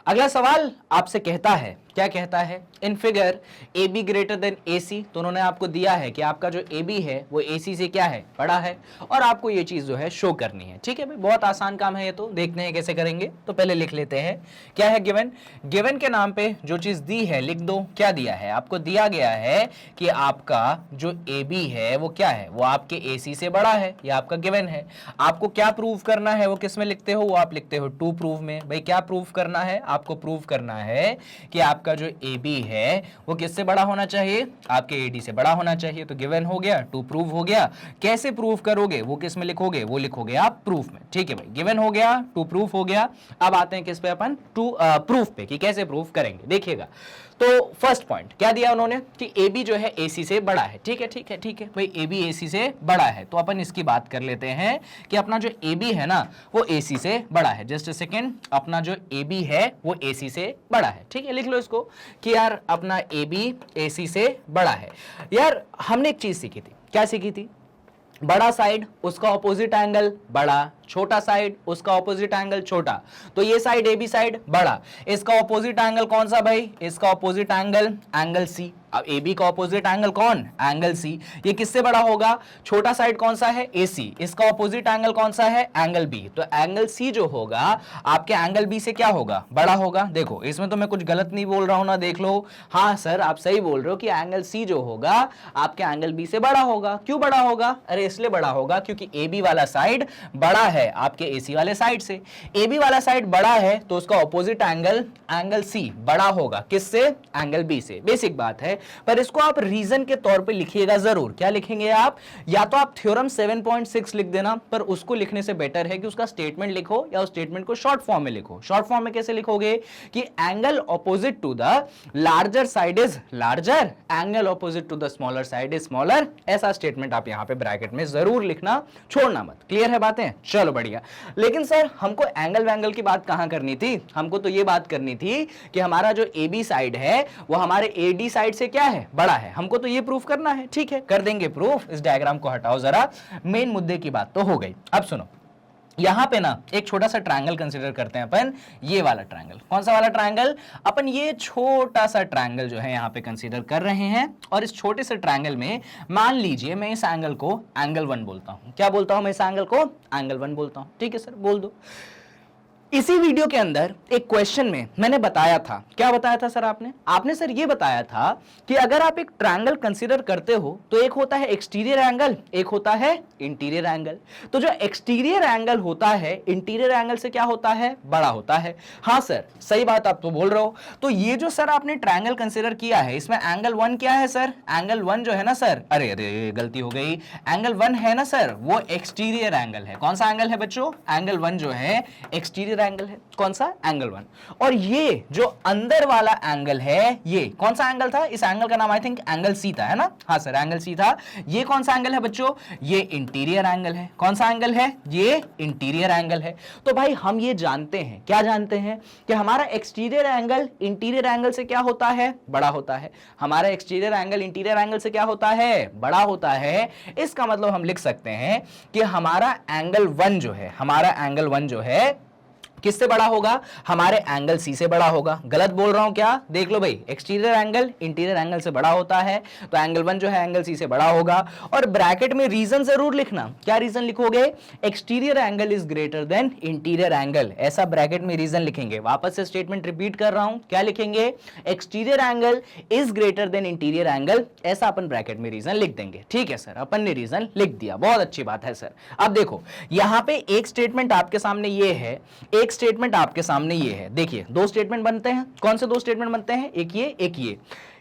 अगला सवाल आपसे कहता है, क्या कहता है? In figure AB greater than AC, तो उन्होंने आपको दिया है कि आपका जो AB है वो AC से क्या है? बड़ा है, और आपको ये चीज जो है शो करनी है। ठीक है भाई, बहुत आसान काम है ये, तो देखते हैं कैसे करेंगे। तो पहले लिख लेते हैं क्या है गिवन। गिवन के नाम पे जो चीज दी है लिख दो। क्या दिया है? आपको दिया गया है कि आपका जो AB है वो क्या है? वो आपके AC से बड़ा है, ये आपका गिवन है। आपको क्या प्रूव करना है? वो किस में लिखते हो? वो आप लिखते हो टू प्रूव में। भाई क्या प्रूव करना है? आपको प्रूव करना है कि आपका जो AB है वो किससे बड़ा होना चाहिए? आपके AD से बड़ा होना चाहिए। तो गिवन हो गया, टू प्रूव हो गया। कैसे प्रूव करोगे? वो किस में लिखोगे? वो लिखोगे आप प्रूफ में। ठीक है भाई, गिवन हो गया, टू प्रूफ हो गया। अब आते हैं किस पे? अपन टू प्रूफ पे, कि कैसे प्रूफ करेंगे। देखिएगा, तो फर्स्ट पॉइंट क्या दिया उन्होंने कि AB जो है AC से बड़ा है। ठीक है ठीक है ठीक है भाई, AB AC से बड़ा है, तो अपन इसकी बात कर लेते हैं कि अपना जो AB है ना वो AC से बड़ा है। जस्ट अ सेकेंड, अपना जो AB है वो AC से बड़ा है। ठीक है, लिख लो इसको कि यार अपना AB AC से बड़ा है। यार हमने एक चीज सीखी थी, क्या सीखी थी? बड़ा साइड उसका ऑपोजिट एंगल बड़ा, छोटा साइड उसका ऑपोजिट एंगल छोटा। तो ये साइड AB साइड बड़ा, इसका ऑपोजिट एंगल कौन सा भाई? इसका ऑपोजिट एंगल एंगल C। अब AB का ऑपोजिट एंगल कौन? Angle C। ये किससे बड़ा होगा? छोटा साइड कौन सा है? AC। इसका ऑपोजिट एंगल कौन सा है? Angle B। तो एंगल C जो होगा आपके एंगल B से क्या होगा? बड़ा होगा। देखो इसमें तो मैं कुछ गलत नहीं बोल रहा हूं ना, देख लो। हाँ सर आप सही बोल रहे हो कि एंगल C जो होगा आपके एंगल B से बड़ा होगा। क्यों बड़ा होगा? अरे इसलिए बड़ा होगा क्योंकि AB वाला साइड बड़ा है आपके AC वाले साइड से। AB वाला साइड बड़ा है तो उसका ऑपोजिट एंगल एंगल C बड़ा होगा किससे? एंगल B से। बेसिक बात है, पर इसको आप रीजन के तौर पे लिखिएगा जरूर। क्या लिखेंगे आप? या तो आप थ्योरम 7.6 लिख देना, पर उसको लिखने से बेटर है कि उसका स्टेटमेंट लिखो या उस स्टेटमेंट को शॉर्ट फॉर्म में लिखो। शॉर्ट फॉर्म में कैसे लिखोगे? कि angle opposite to the larger side is larger, angle opposite to the smaller side is smaller. ऐसा स्टेटमेंट आप यहां पे ब्रैकेट में जरूर लिखना, छोड़ना मत। क्लियर है बातें? चलो बढ़िया। लेकिन सर हमको एंगल वैंगल की बात कहां करनी थी? हमको तो ये बात करनी थी कि हमारा जो AB साइड है वो हमारे AD साइड से क्या है? बड़ा है। हमको तो ये प्रूफ करना है। ठीक है, कर देंगे प्रूफ। इस डायग्राम को हटाओ जरा, मेन मुद्दे की बात तो हो गई। अब सुनो, यहां पे ना एक छोटा सा ट्रायंगल कंसीडर करते हैं अपन। ये वाला ट्रायंगल, कौन सा वाला ट्रायंगल? अपन ये छोटा सा ट्रायंगल जो है यहां पे कंसीडर कर रहे हैं, और इस छोटे से ट्रायंगल में मान लीजिए मैं इस एंगल को एंगल 1 बोलता हूं। क्या बोलता हूं मैं? इस एंगल को एंगल 1 बोलता हूं। ठीक है सर, बोल दो। इसी वीडियो के अंदर एक क्वेश्चन में मैंने बताया था, क्या बताया था सर आपने सर ये बताया था कि अगर आप एक ट्रायंगल कंसीडर करते हो तो एक होता है एक्सटीरियर एंगल, एक होता है इंटीरियर एंगल। तो जो एक्सटीरियर एंगल होता है इंटीरियर एंगल से क्या होता है? बड़ा होता है। हाँ सर सही बात आप तो बोल रहे हो। तो ये जो सर आपने ट्रायंगल कंसीडर किया है इसमें एंगल 1 क्या है सर? एंगल 1 जो है ना सर, अरे अरे गलती हो गई, एंगल 1 है ना सर वो एक्सटीरियर एंगल है। कौन सा एंगल है बच्चों? एंगल 1 जो है एक्सटीरियर एक्सटीरियर एंगल है, कौन सा, एंगल 1। और ये जो अंदर वाला एंगल है, ये कौन सा एंगल था, इस एंगल का नाम आई थिंक एंगल सी था, है ना, हाँ सर एंगल सी था। ये कौन सा एंगल है बच्चों, ये इंटीरियर एंगल है। कौन सा एंगल है, ये इंटीरियर एंगल है। तो भाई हम ये जानते हैं, क्या जानते हैं, कि हमारा एक्सटीरियर एंगल इंटीरियर एंगल से क्या होता है, बड़ा होता है। हमारा एक्सटीरियर एंगल इंटीरियर एंगल से क्या होता है, बड़ा होता है। इसका मतलब हम लिख सकते हैं कि हमारा एंगल 1 जो है, हमारा एंगल 1 जो है किससे बड़ा होगा, हमारे एंगल सी से बड़ा होगा। गलत बोल रहा हूं क्या, देख लो भाई, एक्सटीरियर एंगल इंटीरियर एंगल से बड़ा होता है, तो एंगल 1 जो है एंगल सी से बड़ा होगा। और ब्रैकेट में रीजन जरूर लिखना, क्या रीजन लिखोगे, exterior angle is greater than interior angle, ऐसा ब्रैकेट में रीजन लिखेंगे। वापस से स्टेटमेंट रिपीट कर रहा हूं, क्या लिखेंगे, exterior angle is greater than interior angle, ऐसा अपन ब्रैकेट में रीजन लिख देंगे। ठीक है सर, अपन ने रीजन लिख दिया, बहुत अच्छी बात है सर। अब देखो यहां पे एक स्टेटमेंट आपके सामने ये है, एक स्टेटमेंट आपके सामने ये है। देखिए दो स्टेटमेंट बनते हैं, कौन से दो स्टेटमेंट बनते हैं, एक ये एक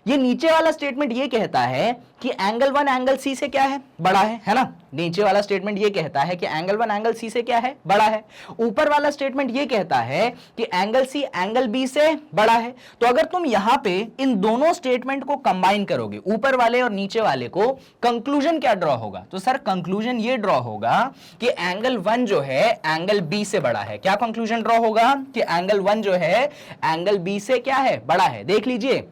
ये नीचे वाला स्टेटमेंट ये कहता है कि एंगल 1 एंगल सी से क्या है, बड़ा है ना। नीचे वाला स्टेटमेंट ये कहता है कि एंगल 1 एंगल सी से क्या है, बड़ा है। ऊपर वाला स्टेटमेंट ये कहता है कि एंगल सी एंगल बी से बड़ा है। तो अगर तुम यहां पे इन दोनों स्टेटमेंट को कंबाइन करोगे, ऊपर वाले और नीचे वाले को, कंक्लूजन क्या ड्रॉ होगा, तो सर कंक्लूजन ये ड्रॉ होगा कि एंगल 1 जो है एंगल बी से बड़ा है। क्या कंक्लूजन ड्रॉ होगा, कि एंगल 1 जो है एंगल बी से क्या है, बड़ा है। देख लीजिए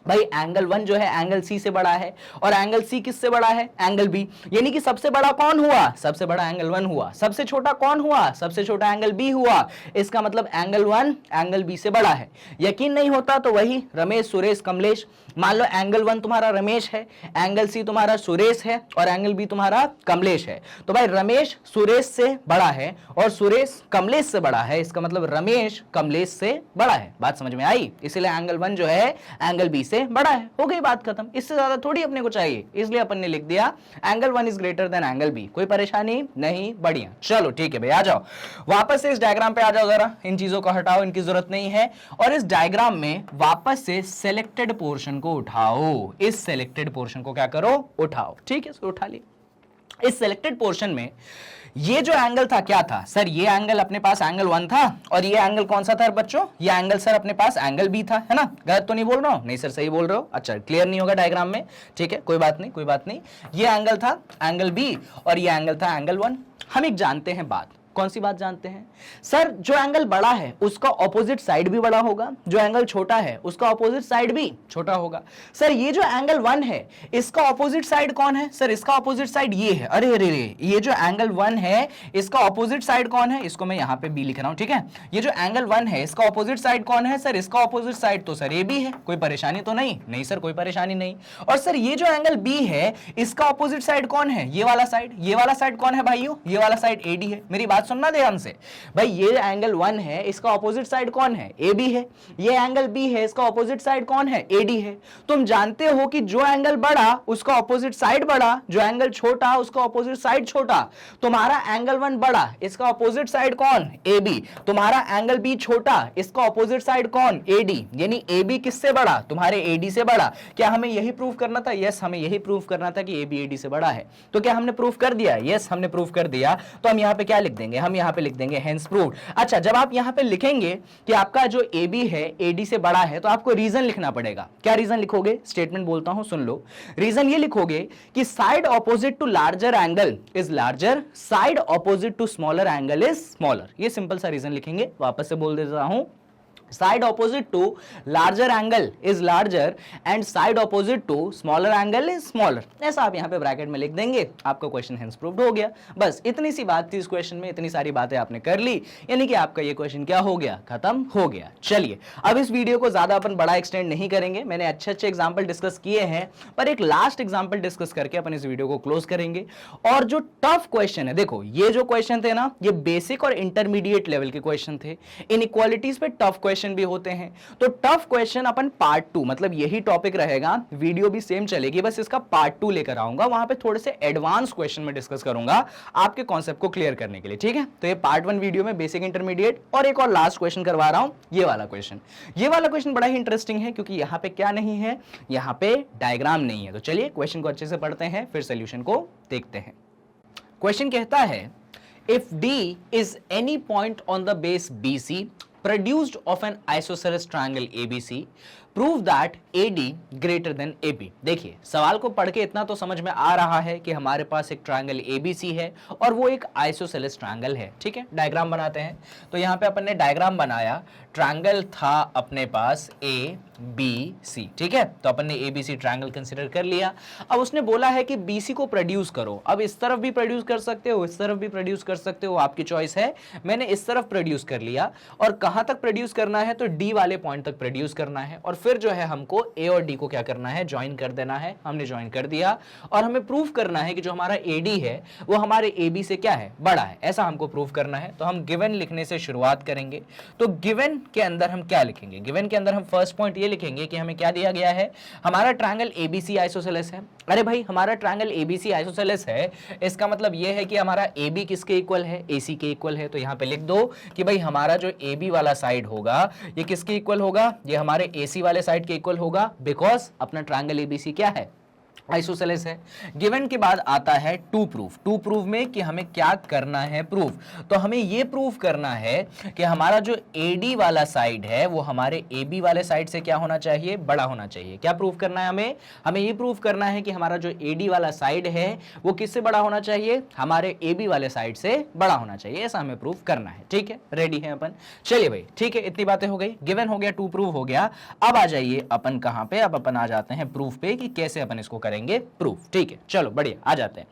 भाई, एंगल 1 जो है एंगल सी से बड़ा है, और एंगल सी किससे बड़ा है, एंगल बी। यानी कि सबसे बड़ा कौन हुआ, सबसे बड़ा एंगल 1 हुआ। सबसे छोटा कौन हुआ, सबसे छोटा एंगल बी हुआ। इसका मतलब एंगल 1 एंगल बी से बड़ा है। यकीन नहीं होता तो वही रमेश सुरेश कमलेश, मान लो एंगल 1 तुम्हारा रमेश है, एंगल सी तुम्हारा सुरेश है, और एंगल बी तुम्हारा कमलेश है। तो भाई रमेश सुरेश से बड़ा है और सुरेश कमलेश से बड़ा है, इसका मतलब रमेश कमलेश से बड़ा है। बात समझ में आई, इसलिए एंगल 1 जो है एंगल बी से बड़ा है। हो गई बात खत्म, इससे ज्यादा थोड़ी अपने को चाहिए, इसलिए अपन ने लिख दिया angle 1 is greater than angle B. कोई परेशानी नहीं, बढ़िया। चलो ठीक है भाई, आ जाओ वापस से इस डायग्राम पे आ जाओ, जरा इन चीजों को हटाओ, इनकी जरूरत नहीं है। और इस डायग्राम में वापस से सिलेक्टेड पोर्शन को उठाओ, इस सिलेक्टेड पोर्शन को क्या करो, उठाओ। ठीक है, उठा लिया। इस सिलेक्टेड पोर्शन में ये जो एंगल था क्या था सर, ये एंगल अपने पास एंगल 1 था, और ये एंगल कौन सा था बच्चों, ये एंगल सर अपने पास एंगल बी था, है ना। गलत तो नहीं बोल रहा हूं, नहीं सर सही बोल रहे हो। अच्छा, क्लियर नहीं होगा डायग्राम में, ठीक है, कोई बात नहीं कोई बात नहीं। ये एंगल था एंगल बी, और ये एंगल था एंगल 1। हम एक जानते हैं बात, कौन सी बात जानते हैं सर, जो एंगल बड़ा है उसका ऑपोजिट साइड भी बड़ा होगा, जो एंगल छोटा है उसका ऑपोजिट साइड भी छोटा होगा। सर ये जो एंगल 1 है इसका ऑपोजिट साइड कौन है, सर इसका ऑपोजिट साइड ये है। अरे अरे अरे, ये जो एंगल 1 है इसका ऑपोजिट साइड कौन है, इसको मैं यहां पे बी लिख रहा हूं, ठीक है। ये जो एंगल 1 है इसका ऑपोजिट साइड कौन है, सर इसका ऑपोजिट साइड तो सर ए बी है। कोई परेशानी तो नहीं, नहीं सर कोई परेशानी नहीं। और सर ये जो एंगल बी है इसका ऑपोजिट साइड कौन है, ये वाला साइड। ये वाला साइड कौन है भाइयों, ये वाला साइड ए डी है। मेरी बात सुनना ध्यान से भाई, ये एंगल 1 है इसका ऑपोजिट साइड कौन है, ए बी है। ये एंगल बी है इसका ऑपोजिट साइड कौन है, ए डी है। तुम जानते हो कि जो एंगल बड़ा उसका ऑपोजिट साइड बड़ा, जो एंगल छोटा उसका ऑपोजिट साइड छोटा। तुम्हारा एंगल 1 बड़ा, इसका ऑपोजिट साइड कौन, ए बी। तुम्हारा एंगल बी छोटा, इसका ऑपोजिट साइड कौन, ए डी। यानी ए बी किससे बड़ा, तुम्हारे ए डी से बड़ा। क्या हमें यही प्रूफ करना था, यस हमें यही प्रूफ करना था कि ए बी ए डी से बड़ा है। तो क्या हमने प्रूफ कर दिया, यस हमने प्रूफ कर दिया। तो हम यहां पे क्या लिख देंगे, हम यहां पे लिख देंगे हेंस प्रूव्ड। अच्छा, जब आप यहां पे लिखेंगे कि आपका जो ए बी है ए डी से बड़ा है, तो आपको रीजन लिखना पड़ेगा। क्या रीजन लिखोगे, स्टेटमेंट बोलता हूं सुन लो। रीजन ये लिखोगे कि side opposite to larger angle is larger, side opposite to smaller angle is smaller. ये सिंपल सा रीजन लिखेंगे, वापस से बोल देता हूं। Side opposite to larger angle is larger and side opposite to smaller angle is smaller। ऐसा आप यहाँ पे ब्रैकेट में लिख देंगे, आपका क्वेश्चन हेंस प्रूव्ड हो गया। बस इतनी सी बात थी इस क्वेश्चन में, इतनी सारी बातें आपने कर ली, यानी कि आपका ये क्वेश्चन क्या हो गया, खत्म हो गया। चलिए अब इस वीडियो को ज्यादा अपन बड़ा एक्सटेंड नहीं करेंगे, मैंने अच्छे अच्छे एग्जाम्पल डिस्कस किए हैं, पर एक लास्ट एग्जाम्पल डिस्कस करके अपन इस वीडियो को क्लोज करेंगे। और जो टफ क्वेश्चन है, देखो ये जो क्वेश्चन थे ना, ये बेसिक और इंटरमीडिएट लेवल के क्वेश्चन थे। इनइक्वालिटीज पे टफ क्वेश्चन भी होते हैं, तो टफ क्वेश्चन अपन पार्ट 2, मतलब यही टॉपिक रहेगा, वीडियो भी सेम चलेगी, बस इसका पार्ट 2 लेकर आऊंगा। वहां पे थोड़े से एडवांस क्वेश्चन में डिस्कस करूंगा आपके कॉन्सेप्ट को क्लियर करने के लिए, ठीक है। तो ये पार्ट 1 वीडियो में बेसिक इंटरमीडिएट और एक और लास्ट क्वेश्चन करवा रहा हूं, ये वाला क्वेश्चन। ये वाला क्वेश्चन बड़ा ही इंटरेस्टिंग है, क्योंकि यहां पे क्या नहीं है, यहां पे डायग्राम नहीं है। तो चलिए क्वेश्चन को अच्छे से पढ़ते हैं, फिर सोल्यूशन को देखते हैं। क्वेश्चन कहता है If D is any point on the base BC produced of an isosceles triangle ABC, prove that AD greater than AB। देखिए सवाल को पढ़ के इतना तो समझ में आ रहा है कि हमारे पास एक ट्रायंगल ABC है और वो एक आइसोसेलेस ट्रायंगल है। ठीक है, डायग्राम बनाते हैं। तो यहां पे अपन ने डायग्राम बनाया, ट्रायंगल था अपने पास ABC। ठीक है, तो अपन ने ABC ट्रायंगल कंसीडर कर लिया। अब उसने बोला है कि BC को प्रोड्यूस करो। अब इस तरफ भी प्रोड्यूस कर सकते हो, इस तरफ भी प्रोड्यूस कर सकते हो, आपकी चॉइस है। मैंने इस तरफ प्रोड्यूस कर लिया और कहां तक प्रोड्यूस करना है, तो D वाले पॉइंट तक प्रोड्यूस करना है और फिर जो है हमको A और D को क्या करना है, ज्वाइन कर देना है। हमने ज्वाइन कर दिया और हमें प्रूफ करना है कि जो हमारा AD है वो हमारे AB से क्या है, बड़ा है। ऐसा हमको प्रूफ करना है। तो हम गिवन लिखने से शुरुआत करेंगे। तो गिवन के अंदर हम क्या लिखेंगे, गिवन के अंदर हम फर्स्ट पॉइंट ये लिखेंगे कि हमें क्या दिया गया है, हमारा ट्रायंगल ABC आइसोसेलेस है। अरे भाई हमारा ट्रायंगल ABC आइसोसेलेस है, इसका मतलब ये है कि हमारा AB किसके इक्वल है, AC के इक्वल है। तो यहां पे लिख दो कि भाई हमारा जो AB वाला साइड होगा ये किसके इक्वल होगा, ये हमारे AC वाले साइड के इक्वल होगा, बिकॉज अपना ट्रायंगल ABC क्या है, आइसोसेलेस है। गिवन के बाद आता है टू प्रूफ। टू प्रूफ में कि हमें क्या करना है, प्रूफ। तो हमें यह प्रूफ करना है कि हमारा जो AD वाला साइड है वो हमारे AB वाले साइड से क्या होना चाहिए, बड़ा होना चाहिए। क्या प्रूफ करना है हमें, हमें यह प्रूफ करना है कि हमारा जो AD वाला साइड है वो किससे बड़ा होना चाहिए, हमारे AB वाले साइड से बड़ा होना चाहिए। ऐसा हमें प्रूफ करना है। ठीक है, रेडी है अपन। चलिए भाई ठीक है, इतनी बातें हो गई, गिवन हो गया, टू प्रूफ हो गया। अब आ जाइए अपन कहां पे, अब अपन आ जाते हैं प्रूफ पे कि कैसे अपन इसको करेंगे प्रूफ। ठीक है, चलो बढ़िया, आ जाते हैं।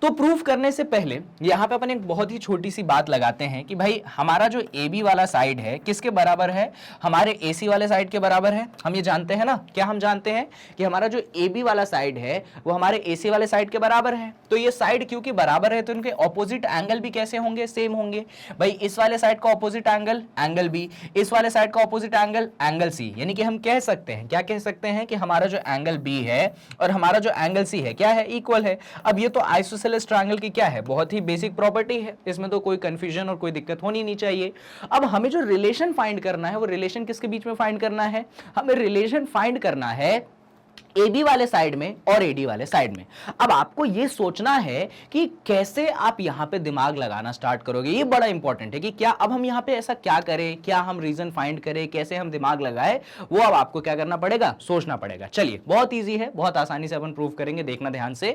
तो प्रूफ करने से पहले यहां पे अपन एक बहुत ही छोटी सी बात लगाते हैं कि भाई हमारा जो AB वाला साइड है किसके बराबर है, हमारे AC वाले साइड के बराबर है। हम ये जानते हैं ना, क्या हम जानते हैं कि हमारा जो AB वाला साइड है वो हमारे AC वाले साइड के बराबर है। तो ये साइड क्योंकि बराबर है तो इनके ऑपोजिट एंगल भी कैसे होंगे, सेम होंगे। भाई इस वाले साइड का ऑपोजिट एंगल एंगल B, इस वाले साइड का ऑपोजिट एंगल एंगल C। यानी कि हम कह सकते हैं, क्या कह सकते हैं कि हमारा जो एंगल B है और हमारा जो एंगल C है क्या है, इक्वल है। अब ये तो आइसोसेलेस ट्रायंगल की क्या है, बहुत ही बेसिक प्रॉपर्टी है, इसमें तो कोई कंफ्यूजन और कोई दिक्कत होनी नहीं चाहिए। अब हमें जो रिलेशन फाइंड करना है वो रिलेशन किसके बीच में फाइंड करना है, हमें रिलेशन फाइंड करना है AB वाले साइड में और AD वाले साइड में। अब आपको यह सोचना है कि कैसे आप यहां पे दिमाग लगाना स्टार्ट करोगे, ये बड़ा इंपॉर्टेंट है कि क्या अब हम यहां पे ऐसा क्या करें, क्या हम रीजन फाइंड करें, कैसे हम दिमाग लगाए, वो अब आपको क्या करना पड़ेगा, सोचना पड़ेगा। चलिए बहुत ईजी है, बहुत आसानी से अपन प्रूव करेंगे, देखना ध्यान से।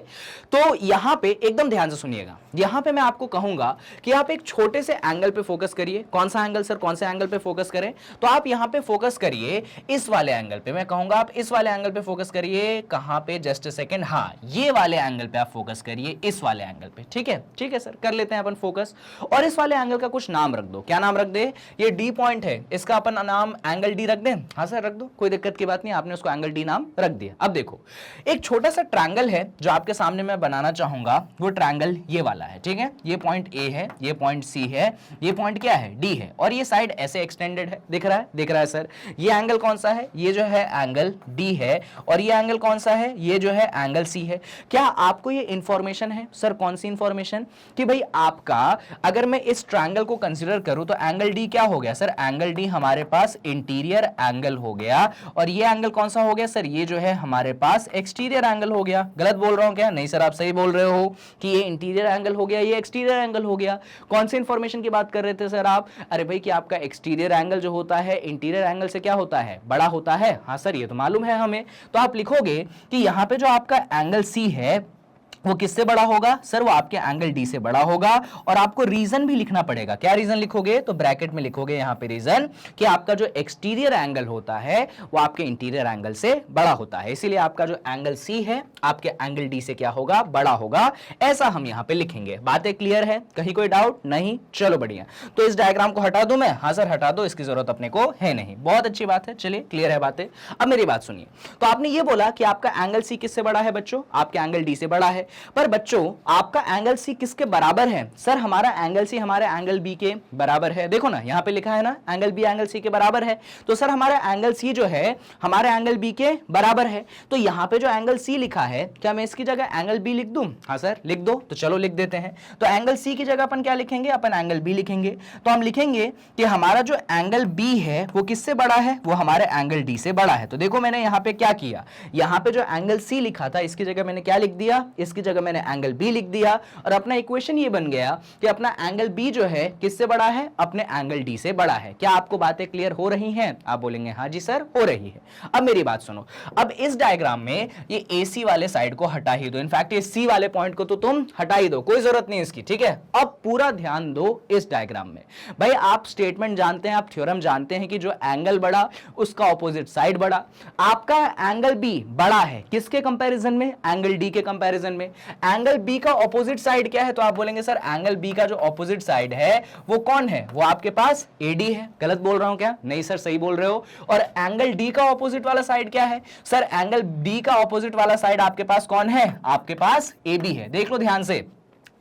तो यहां पे एकदम ध्यान से सुनिएगा, यहां पे मैं आपको कहूंगा कि आप एक छोटे से एंगल पे फोकस करिए। कौन सा एंगल सर, कौन से एंगल पे फोकस करें, तो आप यहां पे फोकस करिए इस वाले एंगल पे। मैं कहूंगा आप इस वाले एंगल पे फोकस करिए। कहां पे, जस्ट अ सेकंड, हाँ ये वाले एंगल पे आप फोकस करिए, इस वाले एंगल पे। ठीक है, ठीक है सर, कर लेते हैं अपन फोकस। और इस वाले एंगल का कुछ नाम रख दो। क्या नाम रख दे, ये D पॉइंट है, इसका अपन नाम एंगल D रख दें। हाँ सर रख दो, कोई दिक्कत की बात नहीं, आपने उसको एंगल D नाम रख दिया। अब देखो एक छोटा सा ट्रायंगल है जो आपके सामने मैं बनाना चाहूंगा, वो ट्रायंगल ये वाला है। ठीक है, ये पॉइंट A है, ये पॉइंट C है, ये पॉइंट क्या है, D है, और ये साइड ऐसे एक्सटेंडेड है। दिख रहा है, दिख रहा है सर। ये एंगल कौन सा है, ये जो है एंगल D है, और ये एंगल कौन सा है, ये जो है एंगल C है। क्या आपको ये इंफॉर्मेशन है सर, कौन सी इंफॉर्मेशन, कि भाई आपका अगर मैं इस ट्रायंगल को कंसीडर करूं तो एंगल D क्या हो गया सर, एंगल D हमारे पास इंटीरियर एंगल हो गया, और ये एंगल कौन सा हो गया सर, ये जो है हमारे पास एक्सटीरियर एंगल हो गया। गलत बोल रहा हूं क्या, नहीं सर आप सही बोल रहे हो कि ये इंटीरियर एंगल हो गया, ये एक्सटीरियर एंगल हो गया। कौन सी इंफॉर्मेशन की बात कर रहे थे सर आप, अरे भाई कि आपका एक्सटीरियर एंगल जो होता है इंटीरियर एंगल से क्या होता है, बड़ा होता है। हाँ सर ये तो मालूम है हमें। तो आप लिखोगे कि यहां पे जो आपका एंगल C है वो किससे बड़ा होगा सर, वो आपके एंगल D से बड़ा होगा। और आपको रीजन भी लिखना पड़ेगा। क्या रीजन लिखोगे, तो ब्रैकेट में लिखोगे यहां पे रीजन कि आपका जो एक्सटीरियर एंगल होता है वो आपके इंटीरियर एंगल से बड़ा होता है, इसीलिए आपका जो एंगल C है आपके एंगल D से क्या होगा, बड़ा होगा। ऐसा हम यहां पे लिखेंगे। बातें क्लियर है, कहीं कोई डाउट नहीं, चलो बढ़िया। तो इस डायग्राम को हटा दूं मैं, हाँ सर हटा दो, इसकी जरूरत अपने को है नहीं। बहुत अच्छी बात है, चलिए क्लियर है बातें। अब मेरी बात सुनिए, तो आपने ये बोला कि आपका एंगल C किससे बड़ा है बच्चों, आपके एंगल D से बड़ा है। पर बच्चों आपका एंगल C किसके बराबर है सर, हमारा एंगल C हमारे एंगल B के बराबर है। देखो ना यहां पे लिखा है ना, एंगल B एंगल C के बराबर है। तो सर हमारा एंगल C जो है हमारे एंगल B के बराबर है। तो यहां पे जो एंगल C लिखा है, क्या मैं इसकी जगह एंगल B लिख दूं, हाँ सर लिख दो। तो चलो लिख देते हैं। तो एंगल C की जगह अपन क्या लिखेंगे, अपन एंगल B लिखेंगे। तो हम लिखेंगे कि हमारा जो एंगल B है वो किससे बड़ा है, वो हमारे एंगल D से बड़ा है। तो देखो मैंने यहां पे क्या किया, यहां पे जो एंगल C लिखा था इसकी जगह मैंने क्या लिख दिया, इसकी उसकी जगह मैंने एंगल बी लिख दिया और अपना इक्वेशन ये बन गया कि अपना एंगल बी जो है किससे बड़ा है, अपने एंगल डी से बड़ा है। क्या आपको बातें क्लियर हो रही हैं? आप बोलेंगे हाँ जी सर हो रही है। अब मेरी बात सुनो, अब इस डायग्राम में ये AC वाले साइड को हटा ही दो, इनफैक्ट ये C वाले पॉइंट को तो तुम हटा ही दो, कोई जरूरत नहीं इसकी, ठीक है। अब पूरा ध्यान दो इस डायग्राम में। भाई आप स्टेटमेंट जानते हैं, आप थ्योरम जानते हैं कि जो एंगल बढ़ा उसका ऑपोजिट साइड बढ़ा। आपका एंगल बी बड़ा है किसके कंपैरिजन में? एंगल डी के कंपैरिजन में। एंगल बी का ऑपोजिट साइड क्या है? तो आप बोलेंगे सर एंगल बी का जो ऑपोजिट साइड है वो कौन है? वो आपके पास AD है। गलत बोल रहा हूं क्या? नहीं सर सही बोल रहे हो। और एंगल डी का ऑपोजिट वाला साइड क्या है? सर एंगल डी का ऑपोजिट वाला साइड आपके पास कौन है? आपके पास AB है। देख लो ध्यान से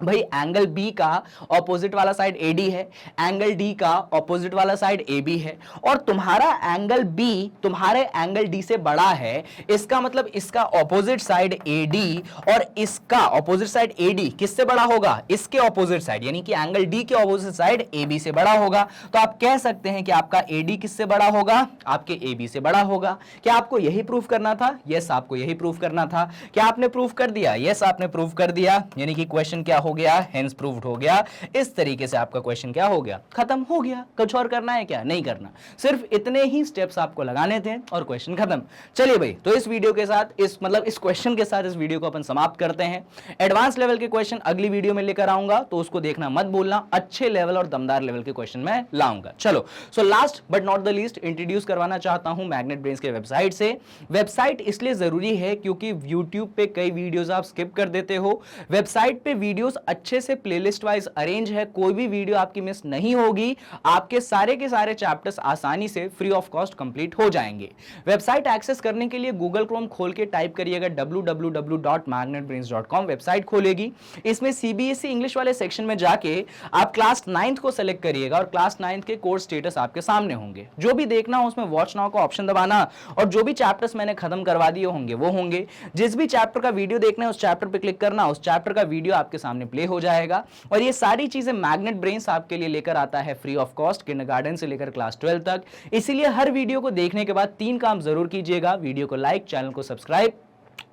भाई, एंगल बी का ऑपोजिट वाला साइड AD है, एंगल डी का ऑपोजिट वाला साइड AB है, और तुम्हारा एंगल बी तुम्हारे एंगल डी से बड़ा है। इसका मतलब इसका ऑपोजिट साइड AD और इसका ऑपोजिट साइड AD किससे बड़ा होगा? इसके ऑपोजिट साइड, यानी कि एंगल डी के ऑपोजिट साइड AB से बड़ा होगा। तो आप कह सकते हैं कि आपका AD किससे बड़ा होगा? आपके AB से बड़ा होगा। क्या आपको यही प्रूफ करना था? यस, आपको यही प्रूफ करना था। क्या आपने प्रूफ कर दिया? यस, आपने प्रूफ कर दिया, यानी कि क्वेश्चन क्या हो गया? हेंस प्रूव्ड हो गया। इस तरीके से आपका क्वेश्चन क्या हो गया? खत्म हो गया। कुछ और करना है क्या? नहीं करना, सिर्फ इतने ही स्टेप्स आपको लगाने थे और क्वेश्चन खत्म। चलिए भाई, तो इस वीडियो के साथ इस क्वेश्चन के साथ इस वीडियो को अपन समाप्त करते हैं। एडवांस लेवल के क्वेश्चन अगली वीडियो में लेकर आऊंगा, तो उसको देखना मत भूलना। अच्छे लेवल और दमदार लेवल के क्वेश्चन मैं लाऊंगा। चलो, so last but not the least introduce करवाना चाहता हूं मैग्नेट ब्रेन्स के वेबसाइट से। वेबसाइट इसलिए जरूरी है क्योंकि यूट्यूब पे कई वीडियोस आप स्किप कर देते हो। वेबसाइट पे वीडियोस अच्छे से प्लेलिस्ट वाइज अरेंज है, कोई भी वीडियो आपकी मिस नहीं होगी। आपके सारे के सारे चैप्टर्स आसानी से फ्री ऑफ कॉस्ट कंप्लीट हो जाएंगे। वेबसाइट एक्सेस करने के लिए गूगल क्रोम खोल के टाइप करिएगा www.magnetbrains.com, वेबसाइट खोलेगी। इसमें CBSE इंग्लिश वाले सेक्शन में जाके आप क्लास 9th को सेलेक्ट करिएगा और क्लास 9th के कोर्स स्टेटस आपके सामने होंगे। जो भी देखना हो उसमें वॉच नाउ का ऑप्शन दबाना और जो भी चैप्टर्स मैंने खत्म करवा दिए होंगे वो होंगे। जिस भी चैप्टर का वीडियो देखना है उस चैप्टर पे क्लिक करना, उस चैप्टर का वीडियो आपके सामने प्ले हो जाएगा। और ये सारी चीजें मैग्नेट ब्रेन्स आपके लिए लेकर आता है फ्री ऑफ कॉस्ट, किंडरगार्टन से लेकर क्लास 12 तक। इसीलिए हर वीडियो को देखने के बाद 3 काम जरूर कीजिएगा। वीडियो को लाइक, चैनल को सब्सक्राइब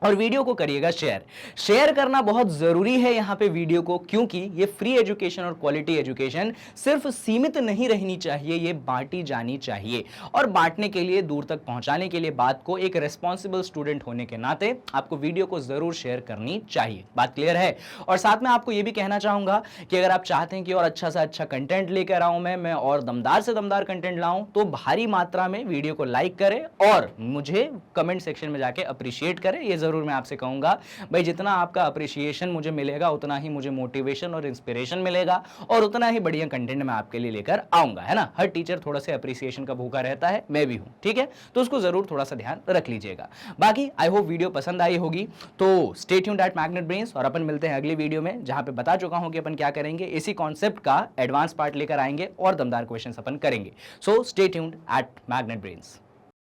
और वीडियो को करिएगा शेयर। शेयर करना बहुत जरूरी है यहाँ पे वीडियो को, क्योंकि ये फ्री एजुकेशन और क्वालिटी एजुकेशन सिर्फ सीमित नहीं रहनी चाहिए, ये बांटी जानी चाहिए। और बांटने के लिए, दूर तक पहुंचाने के लिए बात को, एक रिस्पॉन्सिबल स्टूडेंट होने के नाते आपको वीडियो को जरूर शेयर करनी चाहिए। बात क्लियर है? और साथ में आपको ये भी कहना चाहूंगा कि अगर आप चाहते हैं कि और अच्छा से अच्छा कंटेंट लेकर आऊं मैं और दमदार से दमदार कंटेंट लाऊं, तो भारी मात्रा में वीडियो को लाइक करें और मुझे कमेंट सेक्शन में जाके अप्रिशिएट करें। ये जरूर मैं आपसे कहूंगा भाई, जितना आपका अप्रिसिएशन मुझे मिलेगा उतना ही मुझे मोटिवेशन और इंस्पिरेशन मिलेगा और उतना ही बढ़िया कंटेंट मैं आपके लिए लेकर आऊंगा, है ना। हर टीचर थोड़ा सा अप्रिसिएशन का भूखा रहता है, मैं भी हूं, ठीक है। तो उसको जरूर थोड़ा सा ध्यान रख लीजिएगा। बाकी आई होप वीडियो पसंद आई होगी, तो stay tuned at Magnet Brains और अपन मिलते हैं अगली वीडियो में, जहां पे बता चुका हूं कि अपन क्या करेंगे। इसी कॉन्सेप्ट का एडवांस पार्ट लेकर आएंगे और दमदार क्वेश्चन अपन करेंगे। So stay tuned at Magnet brains.